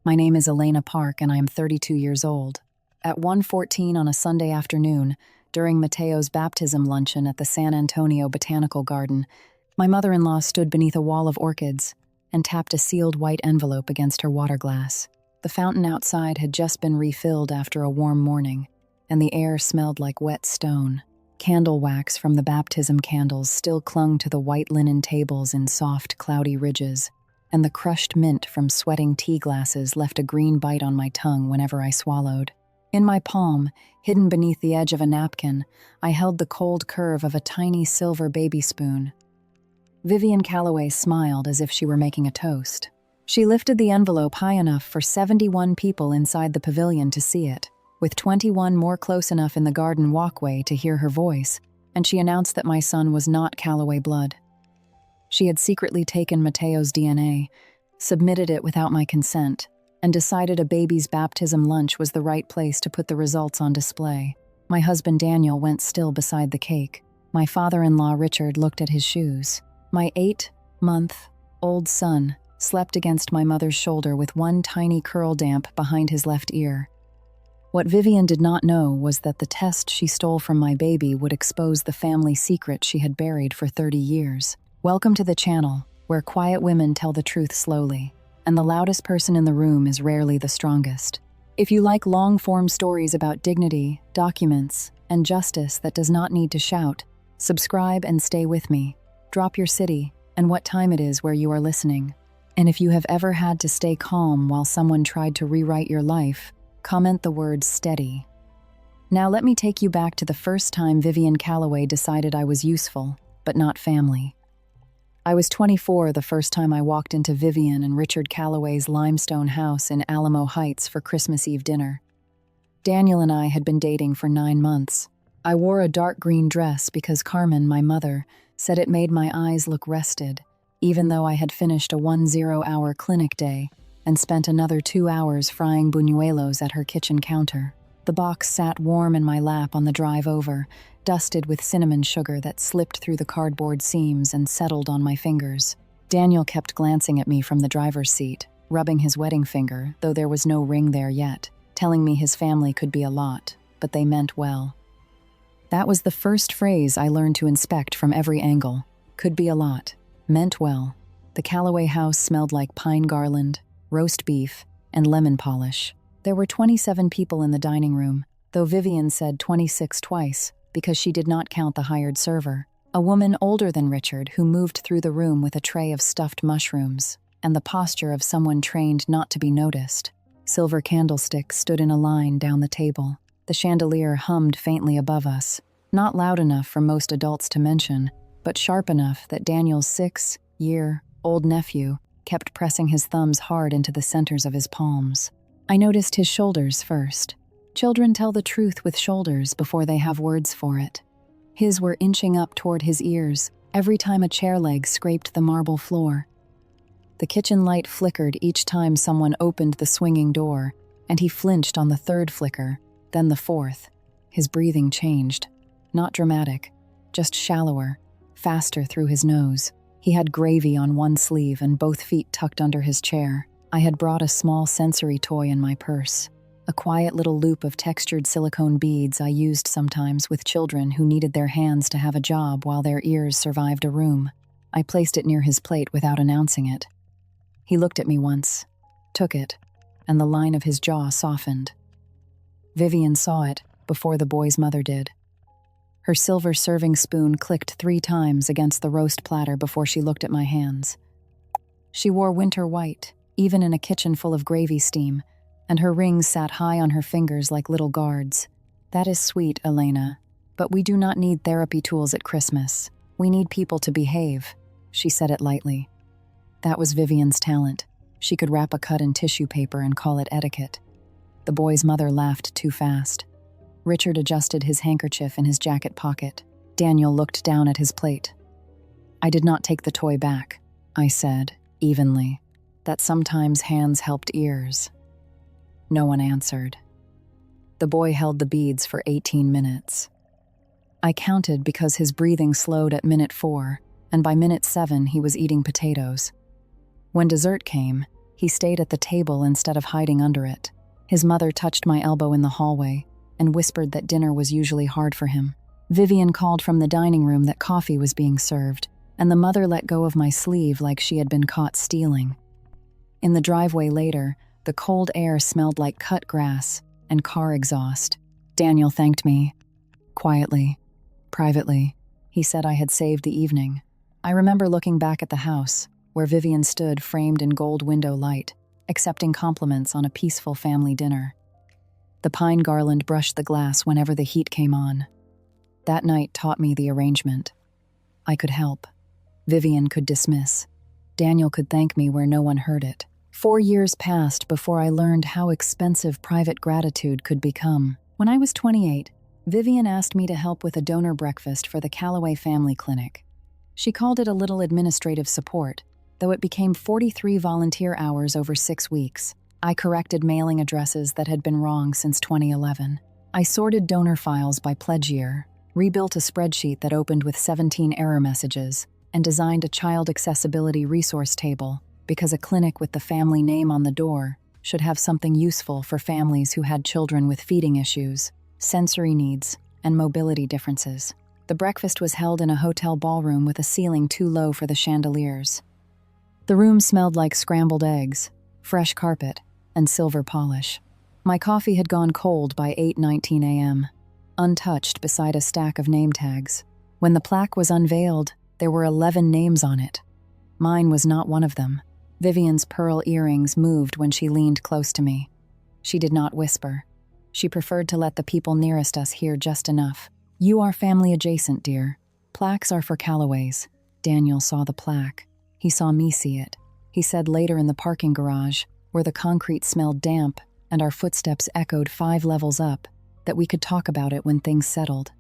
My name is Elena Park and I am 32 years old. At 1:14 on a Sunday afternoon, during Mateo's baptism luncheon at the San Antonio Botanical Garden, my mother-in-law stood beneath a wall of orchids and tapped a sealed white envelope against her water glass. The fountain outside had just been refilled after a warm morning, and the air smelled like wet stone. Candle wax from the baptism candles still clung to the white linen tables in soft, cloudy ridges, and the crushed mint from sweating tea glasses left a green bite on my tongue whenever I swallowed. In my palm, hidden beneath the edge of a napkin, I held the cold curve of a tiny silver baby spoon. Vivian Calloway smiled as if she were making a toast. She lifted the envelope high enough for 71 people inside the pavilion to see it, with 21 more close enough in the garden walkway to hear her voice, and she announced that my son was not Calloway blood. She had secretly taken Mateo's DNA, submitted it without my consent, and decided a baby's baptism lunch was the right place to put the results on display. My husband Daniel went still beside the cake. My father-in-law Richard looked at his shoes. My 8-month-old son slept against my mother's shoulder with one tiny curl damp behind his left ear. What Vivian did not know was that the test she stole from my baby would expose the family secret she had buried for 30 years. Welcome to the channel, where quiet women tell the truth slowly, and the loudest person in the room is rarely the strongest. If you like long-form stories about dignity, documents, and justice that does not need to shout, subscribe and stay with me. Drop your city and what time it is where you are listening. And if you have ever had to stay calm while someone tried to rewrite your life, comment the word steady. Now let me take you back to the first time Vivian Calloway decided I was useful, but not family. I was 24 the first time I walked into Vivian and Richard Calloway's limestone house in Alamo Heights for Christmas Eve dinner. Daniel and I had been dating for 9 months. I wore a dark green dress because Carmen, my mother, said it made my eyes look rested, even though I had finished a 10-hour clinic day and spent another 2 hours frying buñuelos at her kitchen counter. The box sat warm in my lap on the drive over, dusted with cinnamon sugar that slipped through the cardboard seams and settled on my fingers. Daniel kept glancing at me from the driver's seat, rubbing his wedding finger, though there was no ring there yet, telling me his family could be a lot, but they meant well. That was the first phrase I learned to inspect from every angle. Could be a lot. Meant well. The Calloway house smelled like pine garland, roast beef, and lemon polish. There were 27 people in the dining room, though Vivian said 26 twice, because she did not count the hired server. A woman older than Richard who moved through the room with a tray of stuffed mushrooms, and the posture of someone trained not to be noticed. Silver candlesticks stood in a line down the table. The chandelier hummed faintly above us, not loud enough for most adults to mention, but sharp enough that Daniel's 6-year-old nephew kept pressing his thumbs hard into the centers of his palms. I noticed his shoulders first. Children tell the truth with shoulders before they have words for it. His were inching up toward his ears every time a chair leg scraped the marble floor. The kitchen light flickered each time someone opened the swinging door, and he flinched on the third flicker, then the fourth. His breathing changed. Not dramatic, just shallower, faster through his nose. He had gravy on one sleeve and both feet tucked under his chair. I had brought a small sensory toy in my purse, a quiet little loop of textured silicone beads I used sometimes with children who needed their hands to have a job while their ears survived a room. I placed it near his plate without announcing it. He looked at me once, took it, and the line of his jaw softened. Vivian saw it before the boy's mother did. Her silver serving spoon clicked 3 times against the roast platter before she looked at my hands. She wore winter white, even in a kitchen full of gravy steam, and her rings sat high on her fingers like little guards. That is sweet, Elena, but we do not need therapy tools at Christmas. We need people to behave, she said it lightly. That was Vivian's talent. She could wrap a cut in tissue paper and call it etiquette. The boy's mother laughed too fast. Richard adjusted his handkerchief in his jacket pocket. Daniel looked down at his plate. I did not take the toy back, I said, evenly, that sometimes hands helped ears. No one answered. The boy held the beads for 18 minutes. I counted because his breathing slowed at minute 4, and by minute 7 he was eating potatoes. When dessert came, He stayed at the table instead of hiding under it. His mother touched my elbow in the hallway and whispered that dinner was usually hard for him. Vivian called from the dining room that coffee was being served, and the mother let go of my sleeve like she had been caught stealing. In the driveway later, the cold air smelled like cut grass and car exhaust. Daniel thanked me. Quietly, privately, he said I had saved the evening. I remember looking back at the house, where Vivian stood framed in gold window light, accepting compliments on a peaceful family dinner. The pine garland brushed the glass whenever the heat came on. That night taught me the arrangement. I could help. Vivian could dismiss. Daniel could thank me where no one heard it. 4 years passed before I learned how expensive private gratitude could become. When I was 28, Vivian asked me to help with a donor breakfast for the Calloway Family Clinic. She called it a little administrative support, though it became 43 volunteer hours over 6 weeks. I corrected mailing addresses that had been wrong since 2011. I sorted donor files by pledge year, rebuilt a spreadsheet that opened with 17 error messages, and designed a child accessibility resource table because a clinic with the family name on the door should have something useful for families who had children with feeding issues, sensory needs, and mobility differences. The breakfast was held in a hotel ballroom with a ceiling too low for the chandeliers. The room smelled like scrambled eggs, fresh carpet, and silver polish. My coffee had gone cold by 8:19 a.m., untouched beside a stack of name tags. When the plaque was unveiled, there were 11 names on it. Mine was not one of them. Vivian's pearl earrings moved when she leaned close to me. She did not whisper. She preferred to let the people nearest us hear just enough. "You are family adjacent, dear. Plaques are for Calloways." Daniel saw the plaque. He saw me see it. He said later in the parking garage, where the concrete smelled damp and our footsteps echoed 5 levels up, that we could talk about it when things settled.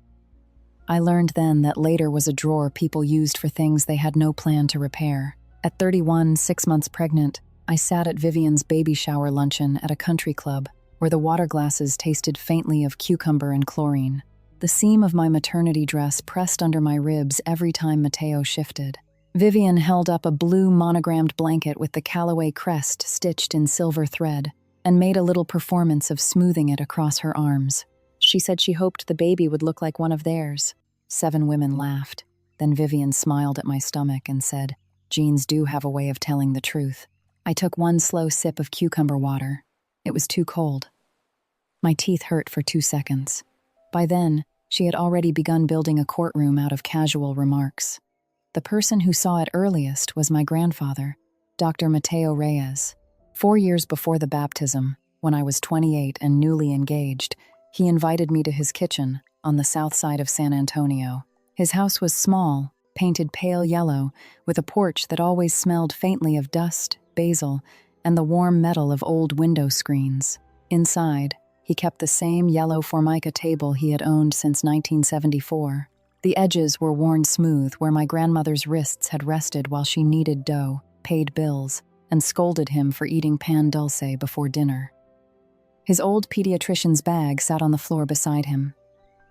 I learned then that later was a drawer people used for things they had no plan to repair. At 31, 6 months pregnant, I sat at Vivian's baby shower luncheon at a country club where the water glasses tasted faintly of cucumber and chlorine. The seam of my maternity dress pressed under my ribs every time Mateo shifted. Vivian held up a blue monogrammed blanket with the Calloway crest stitched in silver thread and made a little performance of smoothing it across her arms. She said she hoped the baby would look like one of theirs. 7 women laughed. Then Vivian smiled at my stomach and said, "Genes do have a way of telling the truth." I took one slow sip of cucumber water. It was too cold. My teeth hurt for 2 seconds. By then, she had already begun building a courtroom out of casual remarks. The person who saw it earliest was my grandfather, Dr. Mateo Reyes. 4 years before the baptism, when I was 28 and newly engaged, he invited me to his kitchen on the south side of San Antonio. His house was small, painted pale yellow, with a porch that always smelled faintly of dust, basil, and the warm metal of old window screens. Inside, he kept the same yellow formica table he had owned since 1974. The edges were worn smooth where my grandmother's wrists had rested while she kneaded dough, paid bills, and scolded him for eating pan dulce before dinner. His old pediatrician's bag sat on the floor beside him.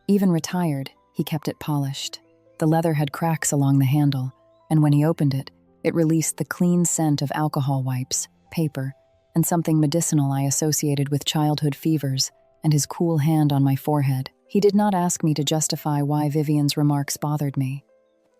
Even retired, he kept it polished. The leather had cracks along the handle, and when he opened it, it released the clean scent of alcohol wipes, paper, and something medicinal I associated with childhood fevers, and his cool hand on my forehead. He did not ask me to justify why Vivian's remarks bothered me.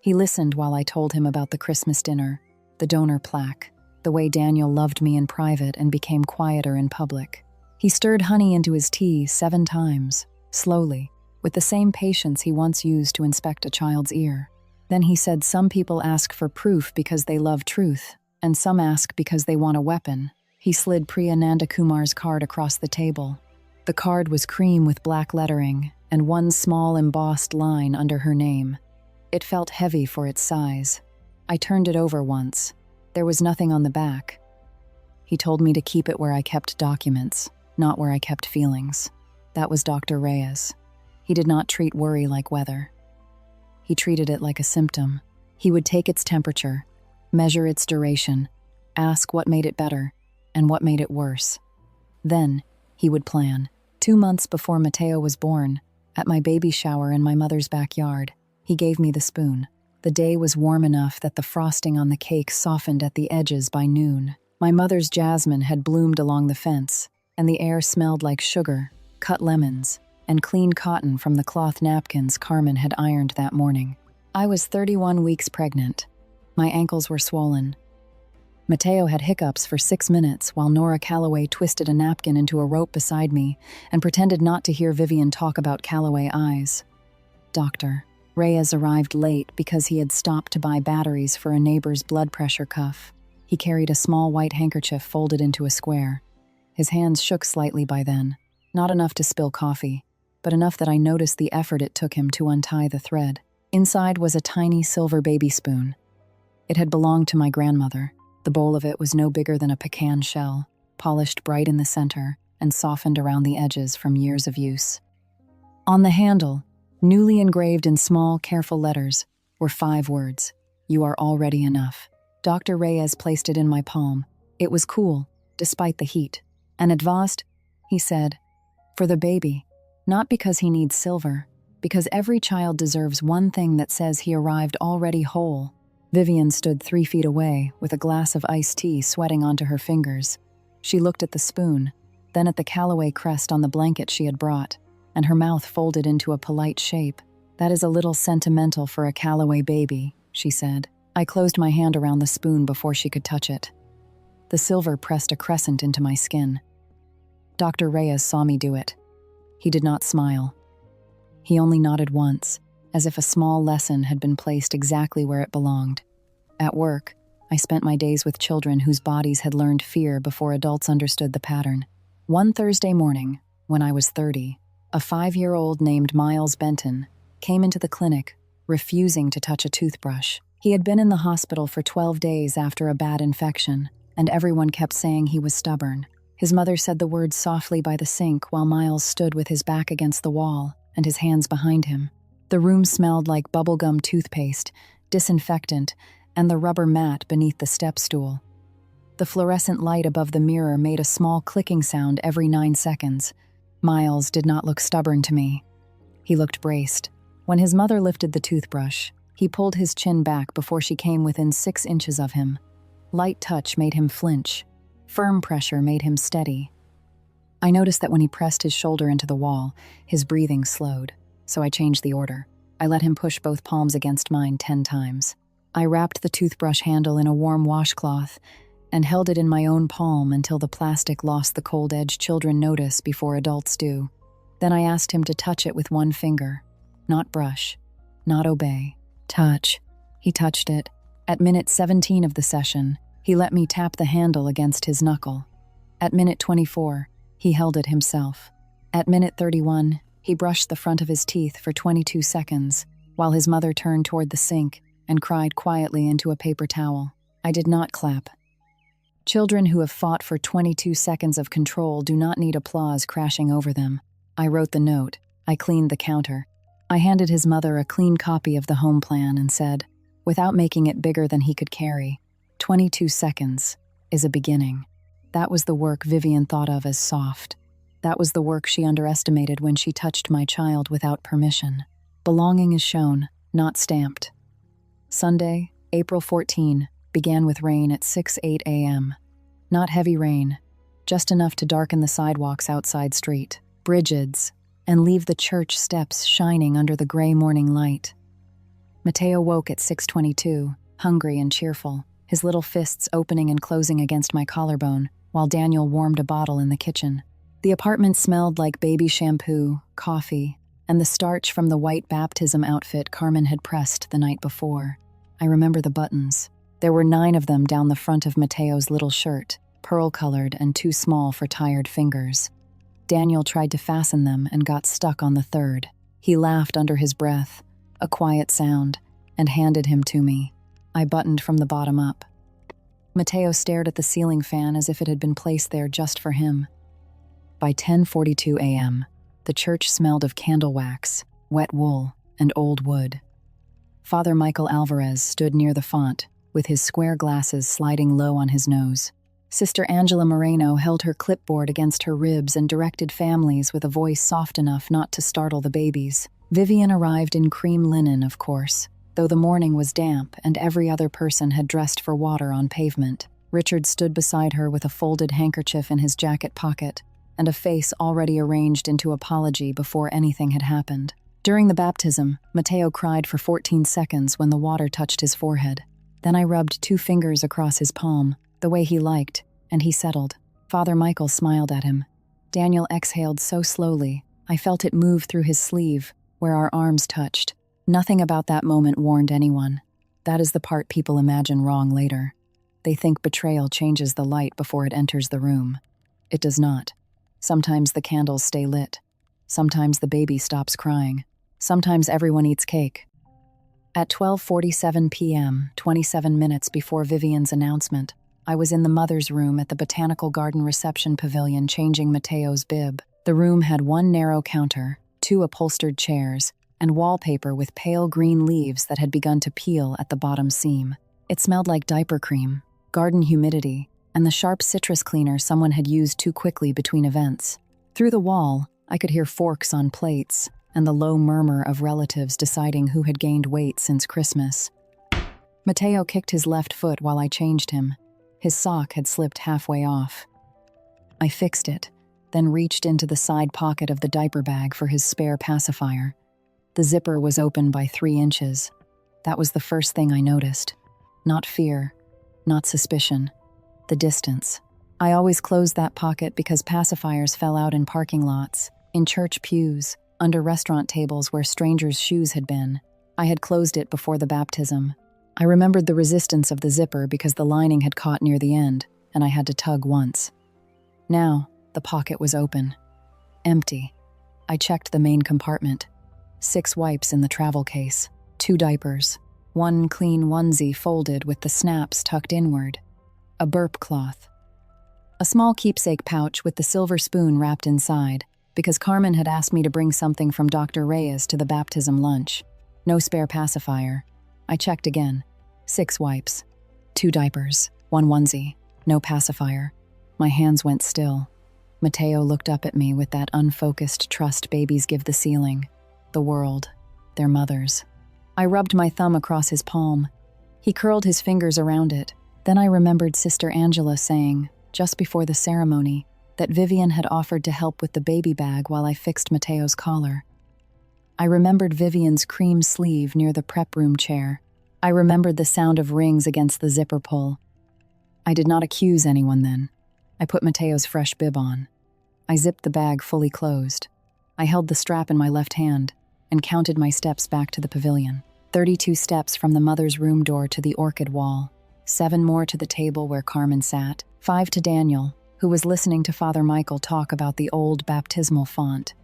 He listened while I told him about the Christmas dinner, the donor plaque, the way Daniel loved me in private and became quieter in public. He stirred honey into his tea 7 times, slowly, with the same patience he once used to inspect a child's ear. Then he said some people ask for proof because they love truth, and some ask because they want a weapon. He slid Priya Nandakumar's card across the table. The card was cream with black lettering and one small embossed line under her name. It felt heavy for its size. I turned it over once. There was nothing on the back. He told me to keep it where I kept documents, not where I kept feelings. That was Dr. Reyes. He did not treat worry like weather. He treated it like a symptom. He would take its temperature, measure its duration, ask what made it better and what made it worse. Then, he would plan. 2 months before Mateo was born, at my baby shower in my mother's backyard, he gave me the spoon. The day was warm enough that the frosting on the cake softened at the edges by noon. My mother's jasmine had bloomed along the fence, and the air smelled like sugar, cut lemons, and clean cotton from the cloth napkins Carmen had ironed that morning. I was 31 weeks pregnant. My ankles were swollen. Mateo had hiccups for 6 minutes while Nora Calloway twisted a napkin into a rope beside me and pretended not to hear Vivian talk about Calloway eyes. Dr. Reyes arrived late because he had stopped to buy batteries for a neighbor's blood pressure cuff. He carried a small white handkerchief folded into a square. His hands shook slightly by then, not enough to spill coffee, but enough that I noticed the effort it took him to untie the thread. Inside was a tiny silver baby spoon. It had belonged to my grandmother. The bowl of it was no bigger than a pecan shell, polished bright in the center and softened around the edges from years of use. On the handle, newly engraved in small, careful letters, were 5 words: "You are already enough." Dr. Reyes placed it in my palm. It was cool, despite the heat. "And advast," he said, "for the baby, not because he needs silver, because every child deserves one thing that says he arrived already whole." Vivian stood 3 feet away with a glass of iced tea sweating onto her fingers. She looked at the spoon, then at the Calloway crest on the blanket she had brought, and her mouth folded into a polite shape. "That is a little sentimental for a Calloway baby," she said. I closed my hand around the spoon before she could touch it. The silver pressed a crescent into my skin. Dr. Reyes saw me do it. He did not smile. He only nodded once, as if a small lesson had been placed exactly where it belonged. At work, I spent my days with children whose bodies had learned fear before adults understood the pattern. One Thursday morning, when I was 30, a 5-year-old named Miles Benton came into the clinic, refusing to touch a toothbrush. He had been in the hospital for 12 days after a bad infection, and everyone kept saying he was stubborn. His mother said the words softly by the sink while Miles stood with his back against the wall and his hands behind him. The room smelled like bubblegum toothpaste, disinfectant, and the rubber mat beneath the step stool. The fluorescent light above the mirror made a small clicking sound every 9 seconds. Miles did not look stubborn to me. He looked braced. When his mother lifted the toothbrush, he pulled his chin back before she came within 6 inches of him. Light touch made him flinch. Firm pressure made him steady. I noticed that when he pressed his shoulder into the wall, his breathing slowed, so I changed the order. I let him push both palms against mine 10 times. I wrapped the toothbrush handle in a warm washcloth and held it in my own palm until the plastic lost the cold edge children notice before adults do. Then I asked him to touch it with 1 finger. Not brush, not obey. Touch. He touched it. At minute 17 of the session, he let me tap the handle against his knuckle. At minute 24, he held it himself. At minute 31, he brushed the front of his teeth for 22 seconds, while his mother turned toward the sink and cried quietly into a paper towel. I did not clap. Children who have fought for 22 seconds of control do not need applause crashing over them. I wrote the note. I cleaned the counter. I handed his mother a clean copy of the home plan and said, without making it bigger than he could carry, 22 seconds is a beginning. That was the work Vivian thought of as soft. That was the work she underestimated when she touched my child without permission. Belonging is shown, not stamped. Sunday, April 14, began with rain at 6:08 a.m. Not heavy rain, just enough to darken the sidewalks outside street, Bridget's, and leave the church steps shining under the gray morning light. Mateo woke at 6:22, hungry and cheerful, his little fists opening and closing against my collarbone, while Daniel warmed a bottle in the kitchen. The apartment smelled like baby shampoo, coffee, and the starch from the white baptism outfit Carmen had pressed the night before. I remember the buttons. There were 9 of them down the front of Mateo's little shirt, pearl-colored and too small for tired fingers. Daniel tried to fasten them and got stuck on the 3rd. He laughed under his breath, a quiet sound, and handed him to me. I buttoned from the bottom up. Mateo stared at the ceiling fan as if it had been placed there just for him. By 10:42 a.m., the church smelled of candle wax, wet wool, and old wood. Father Michael Alvarez stood near the font, with his square glasses sliding low on his nose. Sister Angela Moreno held her clipboard against her ribs and directed families with a voice soft enough not to startle the babies. Vivian arrived in cream linen, of course, though the morning was damp and every other person had dressed for water on pavement. Richard stood beside her with a folded handkerchief in his jacket pocket and a face already arranged into apology before anything had happened. During the baptism, Matteo cried for 14 seconds when the water touched his forehead. Then I rubbed 2 fingers across his palm, the way he liked, and he settled. Father Michael smiled at him. Daniel exhaled so slowly, I felt it move through his sleeve, where our arms touched. Nothing about that moment warned anyone. That is the part people imagine wrong later. They think betrayal changes the light before it enters the room. It does not. Sometimes the candles stay lit. Sometimes the baby stops crying. Sometimes everyone eats cake. At 12:47 p.m., 27 minutes before Vivian's announcement, I was in the mother's room at the Botanical Garden reception pavilion changing Matteo's bib. The room had 1 narrow counter, 2 upholstered chairs, and wallpaper with pale green leaves that had begun to peel at the bottom seam. It smelled like diaper cream, garden humidity, and the sharp citrus cleaner someone had used too quickly between events. Through the wall, I could hear forks on plates and the low murmur of relatives deciding who had gained weight since Christmas. Matteo kicked his left foot while I changed him. His sock had slipped halfway off. I fixed it, then reached into the side pocket of the diaper bag for his spare pacifier. The zipper was open by 3 inches. That was the first thing I noticed. Not fear, not suspicion. The distance. I always closed that pocket because pacifiers fell out in parking lots, in church pews, under restaurant tables where strangers' shoes had been. I had closed it before the baptism. I remembered the resistance of the zipper because the lining had caught near the end, and I had to tug once. Now, the pocket was open. Empty. I checked the main compartment. 6 wipes in the travel case, 2 diapers, 1 clean onesie folded with the snaps tucked inward, a burp cloth, a small keepsake pouch with the silver spoon wrapped inside, because Carmen had asked me to bring something from Dr. Reyes to the baptism lunch. No spare pacifier. I checked again. 6 wipes, 2 diapers, 1 onesie, no pacifier. My hands went still. Matteo looked up at me with that unfocused trust babies give the ceiling. The world, their mothers. I rubbed my thumb across his palm. He curled his fingers around it. Then I remembered Sister Angela saying, just before the ceremony, that Vivian had offered to help with the baby bag while I fixed Matteo's collar. I remembered Vivian's cream sleeve near the prep room chair. I remembered the sound of rings against the zipper pull. I did not accuse anyone then. I put Matteo's fresh bib on. I zipped the bag fully closed. I held the strap in my left hand and counted my steps back to the pavilion. 32 steps from the mother's room door to the orchid wall. 7 more to the table where Carmen sat. 5 to Daniel, who was listening to Father Michael talk about the old baptismal font.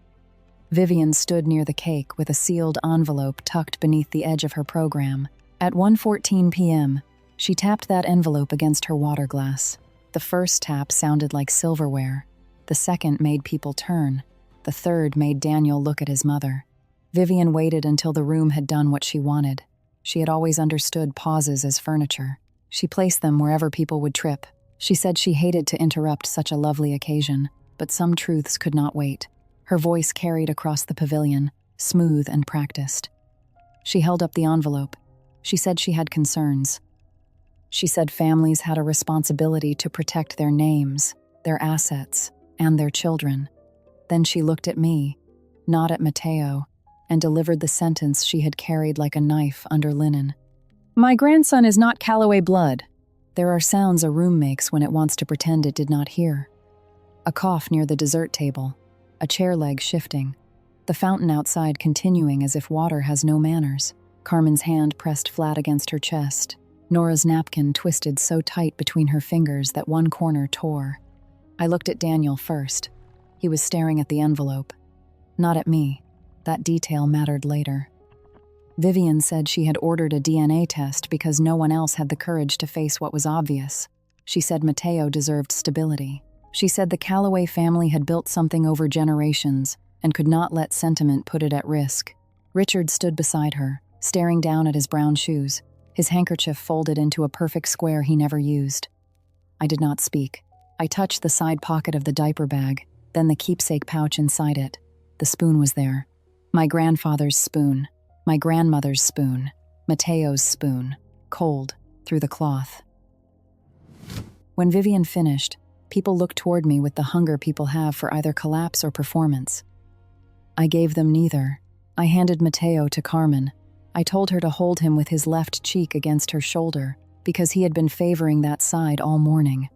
Vivian stood near the cake with a sealed envelope tucked beneath the edge of her program. At 1:14 p.m., she tapped that envelope against her water glass. The first tap sounded like silverware. The second made people turn. The third made Daniel look at his mother. Vivian waited until the room had done what she wanted. She had always understood pauses as furniture. She placed them wherever people would trip. She said she hated to interrupt such a lovely occasion, but some truths could not wait. Her voice carried across the pavilion, smooth and practiced. She held up the envelope. She said she had concerns. She said families had a responsibility to protect their names, their assets, and their children. Then she looked at me, not at Matteo, and delivered the sentence she had carried like a knife under linen. My grandson is not Calloway blood. There are sounds a room makes when it wants to pretend it did not hear. A cough near the dessert table, a chair leg shifting, the fountain outside continuing as if water has no manners. Carmen's hand pressed flat against her chest. Nora's napkin twisted so tight between her fingers that one corner tore. I looked at Daniel first. He was staring at the envelope. Not at me. That detail mattered later. Vivian said she had ordered a DNA test because no one else had the courage to face what was obvious. She said Matteo deserved stability. She said the Calloway family had built something over generations and could not let sentiment put it at risk. Richard stood beside her, staring down at his brown shoes, his handkerchief folded into a perfect square he never used. I did not speak. I touched the side pocket of the diaper bag, then the keepsake pouch inside it. The spoon was there. My grandfather's spoon. My grandmother's spoon. Matteo's spoon. Cold, through the cloth. When Vivian finished, people looked toward me with the hunger people have for either collapse or performance. I gave them neither. I handed Mateo to Carmen. I told her to hold him with his left cheek against her shoulder, because he had been favoring that side all morning.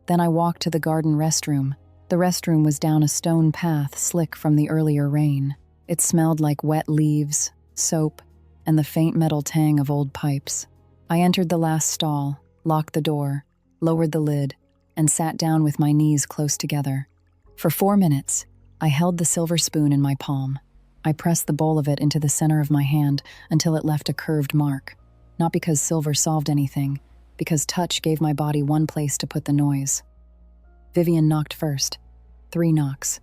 Then I walked to the garden restroom. The restroom was down a stone path slick from the earlier rain. It smelled like wet leaves, soap, and the faint metal tang of old pipes. I entered the last stall, locked the door, lowered the lid, and sat down with my knees close together. For 4 minutes, I held the silver spoon in my palm. I pressed the bowl of it into the center of my hand until it left a curved mark. Not because silver solved anything, because touch gave my body one place to put the noise. Vivian knocked first. 3 knocks.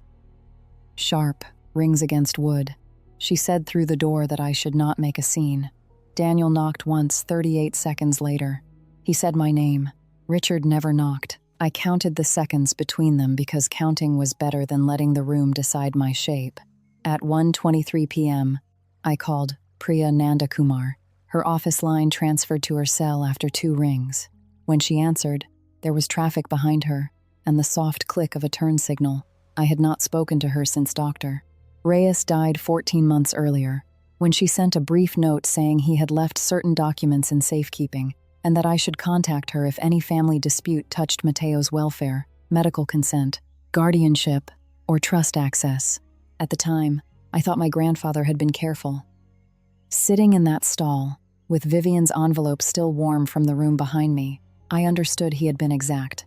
Sharp, rings against wood. She said through the door that I should not make a scene. Daniel knocked once 38 seconds later. He said my name. Richard never knocked. I counted the seconds between them because counting was better than letting the room decide my shape. At 1:23 p.m., I called Priya Nandakumar. Her office line transferred to her cell after 2 rings. When she answered, there was traffic behind her and the soft click of a turn signal. I had not spoken to her since Dr. Reyes died 14 months earlier, when she sent a brief note saying he had left certain documents in safekeeping and that I should contact her if any family dispute touched Mateo's welfare, medical consent, guardianship, or trust access. At the time, I thought my grandfather had been careful. Sitting in that stall, with Vivian's envelope still warm from the room behind me, I understood he had been exact.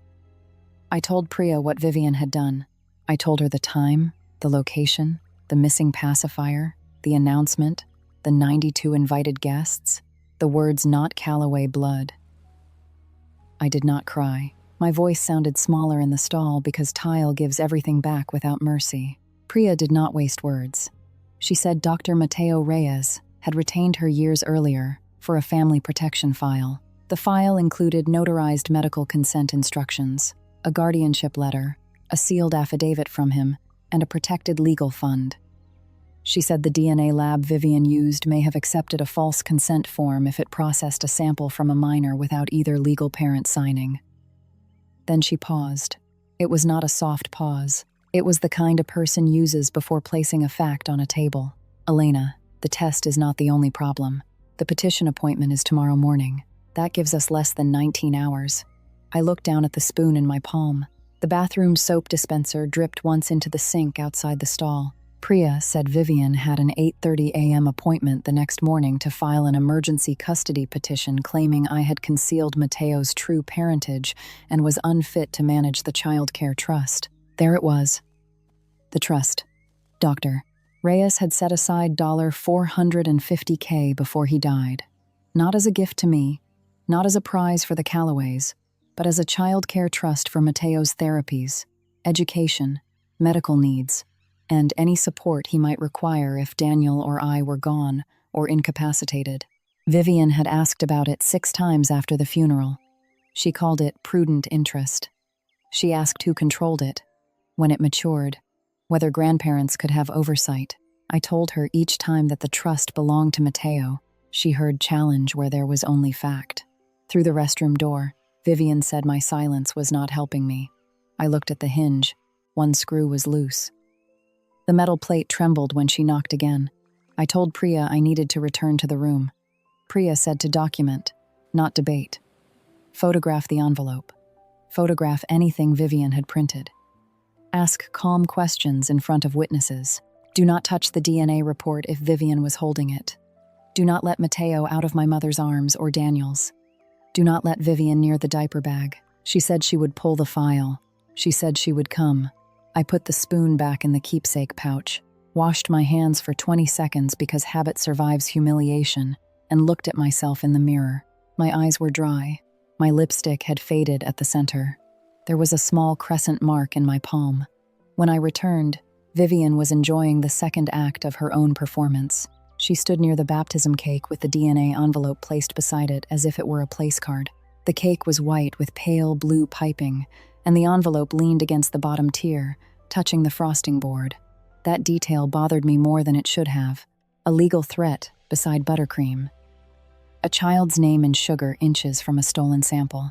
I told Priya what Vivian had done. I told her the time, the location, the missing pacifier, the announcement, the 92 invited guests, the words "not Calloway blood." I did not cry. My voice sounded smaller in the stall because tile gives everything back without mercy. Priya did not waste words. She said Dr. Mateo Reyes had retained her years earlier for a family protection file. The file included notarized medical consent instructions, a guardianship letter, a sealed affidavit from him, and a protected legal fund. She said the DNA lab Vivian used may have accepted a false consent form if it processed a sample from a minor without either legal parent signing. Then she paused. It was not a soft pause. It was the kind a person uses before placing a fact on a table. Elena, the test is not the only problem. The petition appointment is tomorrow morning. That gives us less than 19 hours. I looked down at the spoon in my palm. The bathroom soap dispenser dripped once into the sink outside the stall. Priya said Vivian had an 8:30 a.m. appointment the next morning to file an emergency custody petition claiming I had concealed Mateo's true parentage and was unfit to manage the child care trust. There it was. The trust. Dr. Reyes had set aside $450K before he died. Not as a gift to me, not as a prize for the Calloways, but as a child care trust for Mateo's therapies, education, medical needs, and any support he might require if Daniel or I were gone or incapacitated. Vivian had asked about it 6 times after the funeral. She called it prudent interest. She asked who controlled it, when it matured, whether grandparents could have oversight. I told her each time that the trust belonged to Mateo. She heard challenge where there was only fact. Through the restroom door, Vivian said my silence was not helping me. I looked at the hinge. One screw was loose. The metal plate trembled when she knocked again. I told Priya I needed to return to the room. Priya said to document, not debate. Photograph the envelope. Photograph anything Vivian had printed. Ask calm questions in front of witnesses. Do not touch the DNA report if Vivian was holding it. Do not let Mateo out of my mother's arms or Daniel's. Do not let Vivian near the diaper bag. She said she would pull the file. She said she would come. I put the spoon back in the keepsake pouch, washed my hands for 20 seconds because habit survives humiliation, and looked at myself in the mirror. My eyes were dry. My lipstick had faded at the center. There was a small crescent mark in my palm. When I returned, Vivian was enjoying the second act of her own performance. She stood near the baptism cake with the DNA envelope placed beside it as if it were a place card. The cake was white with pale blue piping, and the envelope leaned against the bottom tier, touching the frosting board. That detail bothered me more than it should have. A legal threat beside buttercream. A child's name in sugar inches from a stolen sample.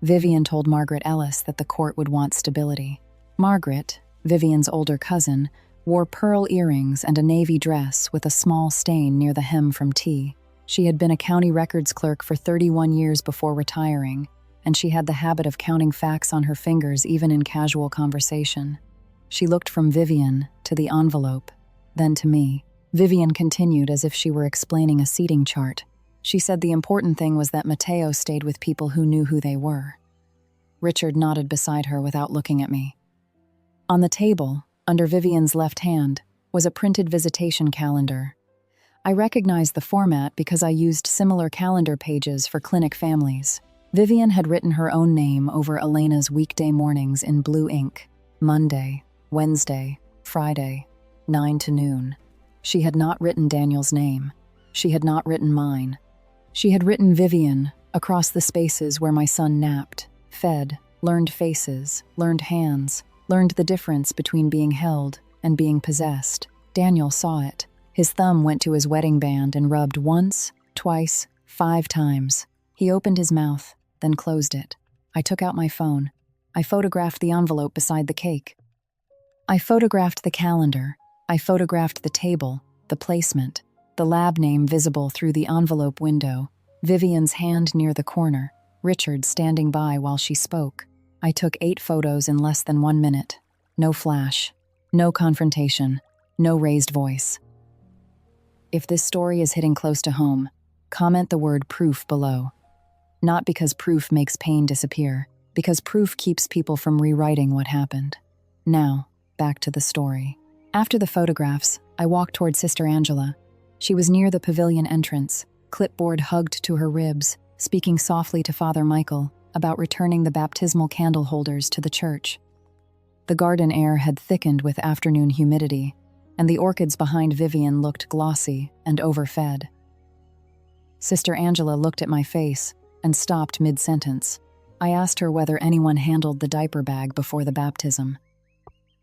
Vivian told Margaret Ellis that the court would want stability. Margaret, Vivian's older cousin, wore pearl earrings and a navy dress with a small stain near the hem from tea. She had been a county records clerk for 31 years before retiring, and she had the habit of counting facts on her fingers even in casual conversation. She looked from Vivian to the envelope, then to me. Vivian continued as if she were explaining a seating chart. She said the important thing was that Mateo stayed with people who knew who they were. Richard nodded beside her without looking at me. On the table, under Vivian's left hand, was a printed visitation calendar. I recognized the format because I used similar calendar pages for clinic families. Vivian had written her own name over Elena's weekday mornings in blue ink. Monday, Wednesday, Friday, 9 to noon. She had not written Daniel's name. She had not written mine. She had written Vivian across the spaces where my son napped, fed, learned faces, learned hands, learned the difference between being held and being possessed. Daniel saw it. His thumb went to his wedding band and rubbed once, twice, 5 times. He opened his mouth, then closed it. I took out my phone. I photographed the envelope beside the cake. I photographed the calendar. I photographed the table, the placement, the lab name visible through the envelope window, Vivian's hand near the corner, Richard standing by while she spoke. I took 8 photos in less than 1 minute. No flash, no confrontation, no raised voice. If this story is hitting close to home, comment the word proof below. Not because proof makes pain disappear, because proof keeps people from rewriting what happened. Now, back to the story. After the photographs, I walked toward Sister Angela. She was near the pavilion entrance, clipboard hugged to her ribs, speaking softly to Father Michael about returning the baptismal candle holders to the church. The garden air had thickened with afternoon humidity, and the orchids behind Vivian looked glossy and overfed. Sister Angela looked at my face and stopped mid-sentence. I asked her whether anyone handled the diaper bag before the baptism.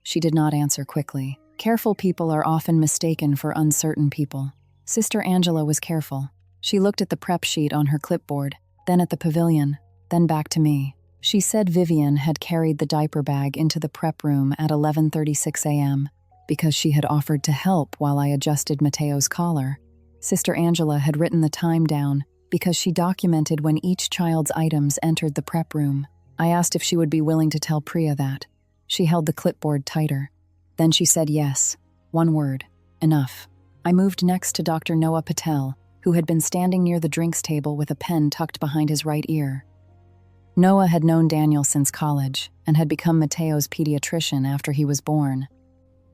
She did not answer quickly. Careful people are often mistaken for uncertain people. Sister Angela was careful. She looked at the prep sheet on her clipboard, then at the pavilion, then back to me. She said Vivian had carried the diaper bag into the prep room at 11:36 a.m. because she had offered to help while I adjusted Mateo's collar. Sister Angela had written the time down because she documented when each child's items entered the prep room. I asked if she would be willing to tell Priya that. She held the clipboard tighter. Then she said yes. 1 word. Enough. I moved next to Dr. Noah Patel, who had been standing near the drinks table with a pen tucked behind his right ear. Noah had known Daniel since college and had become Mateo's pediatrician after he was born.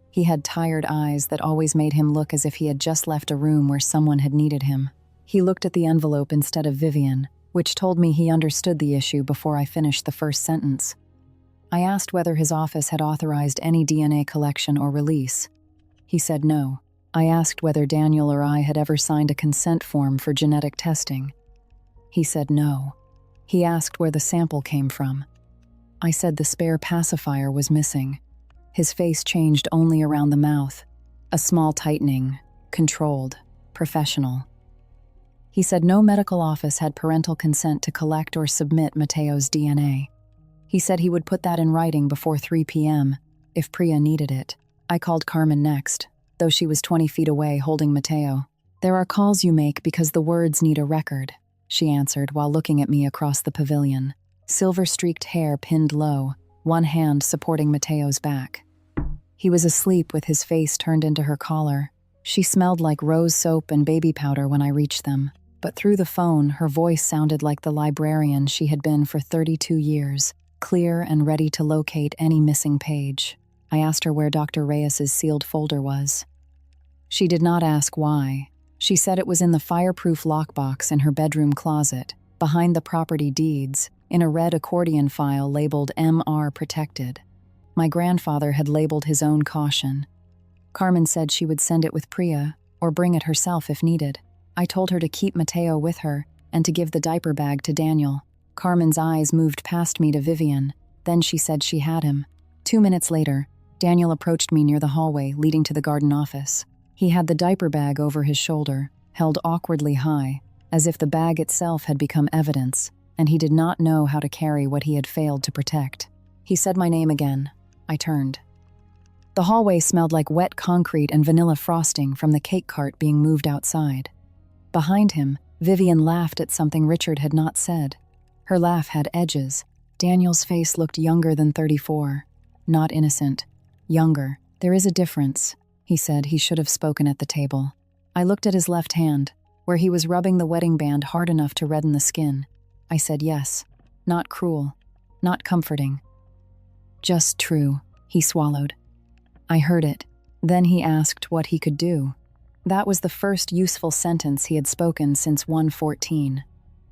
He had tired eyes that always made him look as if he had just left a room where someone had needed him. He looked at the envelope instead of Vivian, which told me he understood the issue before I finished the first sentence. I asked whether his office had authorized any DNA collection or release. He said no. I asked whether Daniel or I had ever signed a consent form for genetic testing. He said no. He asked where the sample came from. I said the spare pacifier was missing. His face changed only around the mouth. A small tightening, controlled, professional. He said no medical office had parental consent to collect or submit Mateo's DNA. He said he would put that in writing before 3 p.m. if Priya needed it. I called Carmen next, though she was 20 feet away holding Mateo. There are calls you make because the words need a record, she answered while looking at me across the pavilion. Silver-streaked hair pinned low, one hand supporting Mateo's back. He was asleep with his face turned into her collar. She smelled like rose soap and baby powder when I reached them, but through the phone, her voice sounded like the librarian she had been for 32 years. Clear and ready to locate any missing page. I asked her where Dr. Reyes's sealed folder was. She did not ask why. She said it was in the fireproof lockbox in her bedroom closet, behind the property deeds, in a red accordion file labeled MR Protected. My grandfather had labeled his own caution. Carmen said she would send it with Priya, or bring it herself if needed. I told her to keep Mateo with her, and to give the diaper bag to Daniel. Carmen's eyes moved past me to Vivian. Then she said she had him. 2 minutes later, Daniel approached me near the hallway leading to the garden office. He had the diaper bag over his shoulder, held awkwardly high, as if the bag itself had become evidence, and he did not know how to carry what he had failed to protect. He said my name again. I turned. The hallway smelled like wet concrete and vanilla frosting from the cake cart being moved outside. Behind him, Vivian laughed at something Richard had not said. Her laugh had edges. Daniel's face looked younger than 34. Not innocent. Younger. There is a difference, he said. He should have spoken at the table. I looked at his left hand, where he was rubbing the wedding band hard enough to redden the skin. I said yes. Not cruel. Not comforting. Just true, he swallowed. I heard it. Then he asked what he could do. That was the first useful sentence he had spoken since 1:14.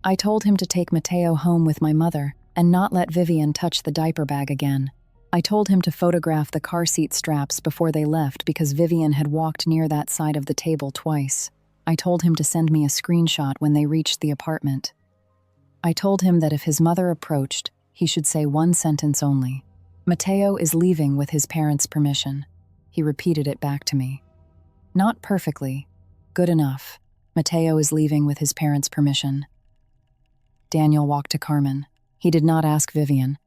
I told him to take Mateo home with my mother and not let Vivian touch the diaper bag again. I told him to photograph the car seat straps before they left because Vivian had walked near that side of the table twice. I told him to send me a screenshot when they reached the apartment. I told him that if his mother approached, he should say one sentence only. Mateo is leaving with his parents' permission. He repeated it back to me. Not perfectly. Good enough. Mateo is leaving with his parents' permission. Daniel walked to Carmen. He did not ask Vivian.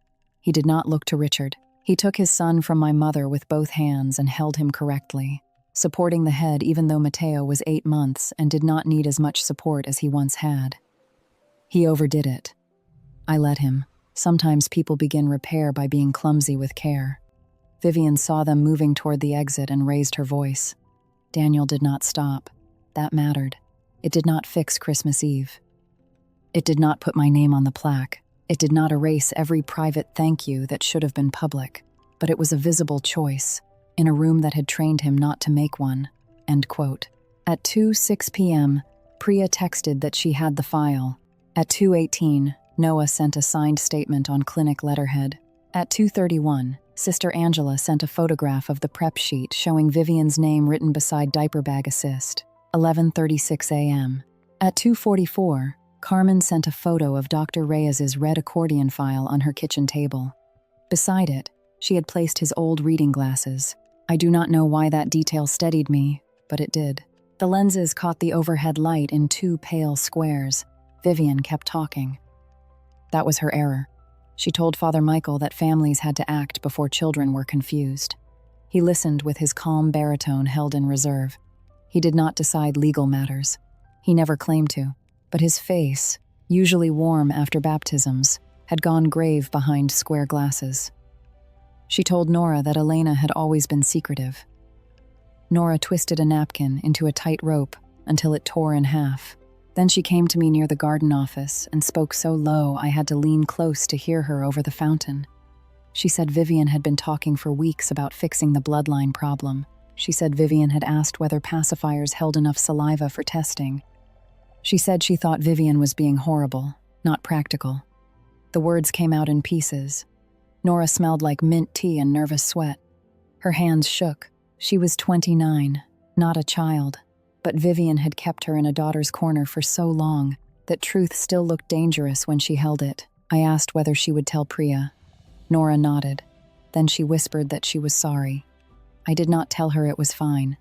He did not look to Richard. He took his son from my mother with both hands and held him correctly, supporting the head even though Mateo was 8 months and did not need as much support as he once had. He overdid it. I let him. Sometimes people begin repair by being clumsy with care. Vivian saw them moving toward the exit and raised her voice. Daniel did not stop. That mattered. It did not fix Christmas Eve. It did not put my name on the plaque. It did not erase every private thank you that should have been public. But it was a visible choice, in a room that had trained him not to make one. End quote. At 2:06 p.m., Priya texted that she had the file. At 2:18, Noah sent a signed statement on clinic letterhead. At 2:31, Sister Angela sent a photograph of the prep sheet showing Vivian's name written beside diaper bag assist. 11:36 a.m. At 2:44, Carmen sent a photo of Dr. Reyes's red accordion file on her kitchen table. Beside it, she had placed his old reading glasses. I do not know why that detail steadied me, but it did. The lenses caught the overhead light in 2 pale squares. Vivian kept talking. That was her error. She told Father Michael that families had to act before children were confused. He listened with his calm baritone held in reserve. He did not decide legal matters. He never claimed to, but his face, usually warm after baptisms, had gone grave behind square glasses. She told Nora that Elena had always been secretive. Nora twisted a napkin into a tight rope until it tore in half. Then she came to me near the garden office and spoke so low I had to lean close to hear her over the fountain. She said Vivian had been talking for weeks about fixing the bloodline problem. She said Vivian had asked whether pacifiers held enough saliva for testing. She said she thought Vivian was being horrible, not practical. The words came out in pieces. Nora smelled like mint tea and nervous sweat. Her hands shook. She was 29, not a child. But Vivian had kept her in a daughter's corner for so long that truth still looked dangerous when she held it. I asked whether she would tell Priya. Nora nodded. Then she whispered that she was sorry. I did not tell her it was fine.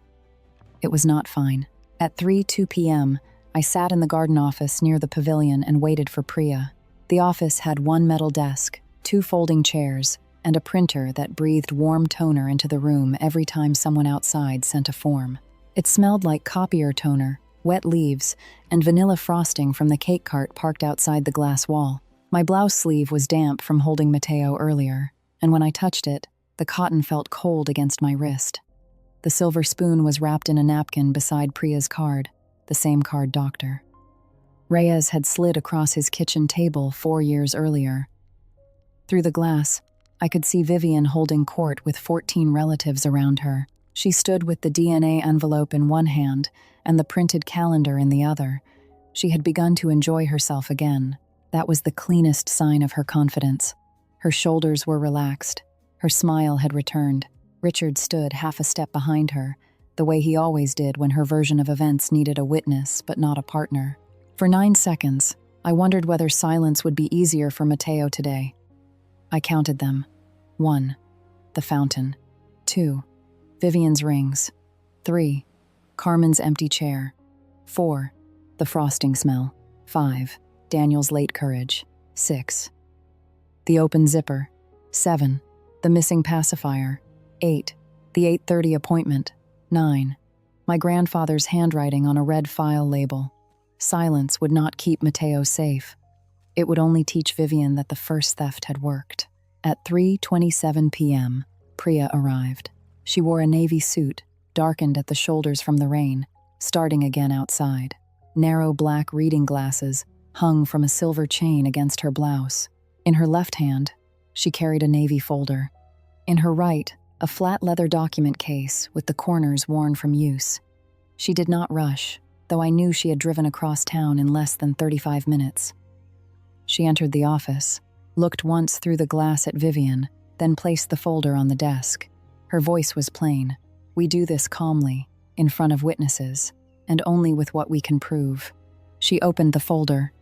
It was not fine. At 3:02 p.m., I sat in the garden office near the pavilion and waited for Priya. The office had 1 metal desk, 2 folding chairs, and a printer that breathed warm toner into the room every time someone outside sent a form. It smelled like copier toner, wet leaves, and vanilla frosting from the cake cart parked outside the glass wall. My blouse sleeve was damp from holding Mateo earlier, and when I touched it, the cotton felt cold against my wrist. The silver spoon was wrapped in a napkin beside Priya's card, the same card doctor. Reyes had slid across his kitchen table 4 years earlier. Through the glass, I could see Vivian holding court with 14 relatives around her. She stood with the DNA envelope in one hand and the printed calendar in the other. She had begun to enjoy herself again. That was the cleanest sign of her confidence. Her shoulders were relaxed. Her smile had returned. Richard stood half a step behind her, the way he always did when her version of events needed a witness but not a partner. For 9 seconds, I wondered whether silence would be easier for Mateo today. I counted them. 1. The fountain. 2. Vivian's rings. 3. Carmen's empty chair. 4. The frosting smell. 5. Daniel's late courage. 6. The open zipper. 7. The missing pacifier. 8. The 8:30 appointment. 9. My grandfather's handwriting on a red file label. Silence would not keep Mateo safe. It would only teach Vivian that the first theft had worked. At 3:27 p.m., Priya arrived. She wore a navy suit, darkened at the shoulders from the rain, starting again outside. Narrow black reading glasses hung from a silver chain against her blouse. In her left hand, she carried a navy folder. In her right, a flat leather document case with the corners worn from use. She did not rush, though I knew she had driven across town in less than 35 minutes. She entered the office, looked once through the glass at Vivian, then placed the folder on the desk. Her voice was plain. We do this calmly, in front of witnesses, and only with what we can prove. She opened the folder.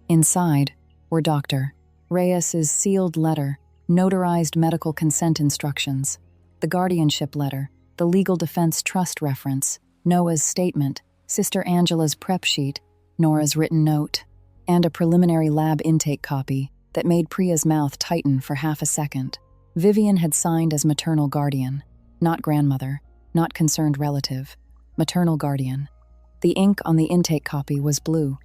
Inside were Dr. Reyes's sealed letter, notarized medical consent instructions, the guardianship letter, the legal defense trust reference, Noah's statement, Sister Angela's prep sheet, Nora's written note, and a preliminary lab intake copy that made Priya's mouth tighten for half a second. Vivian had signed as maternal guardian, not grandmother, not concerned relative, maternal guardian. The ink on the intake copy was blue.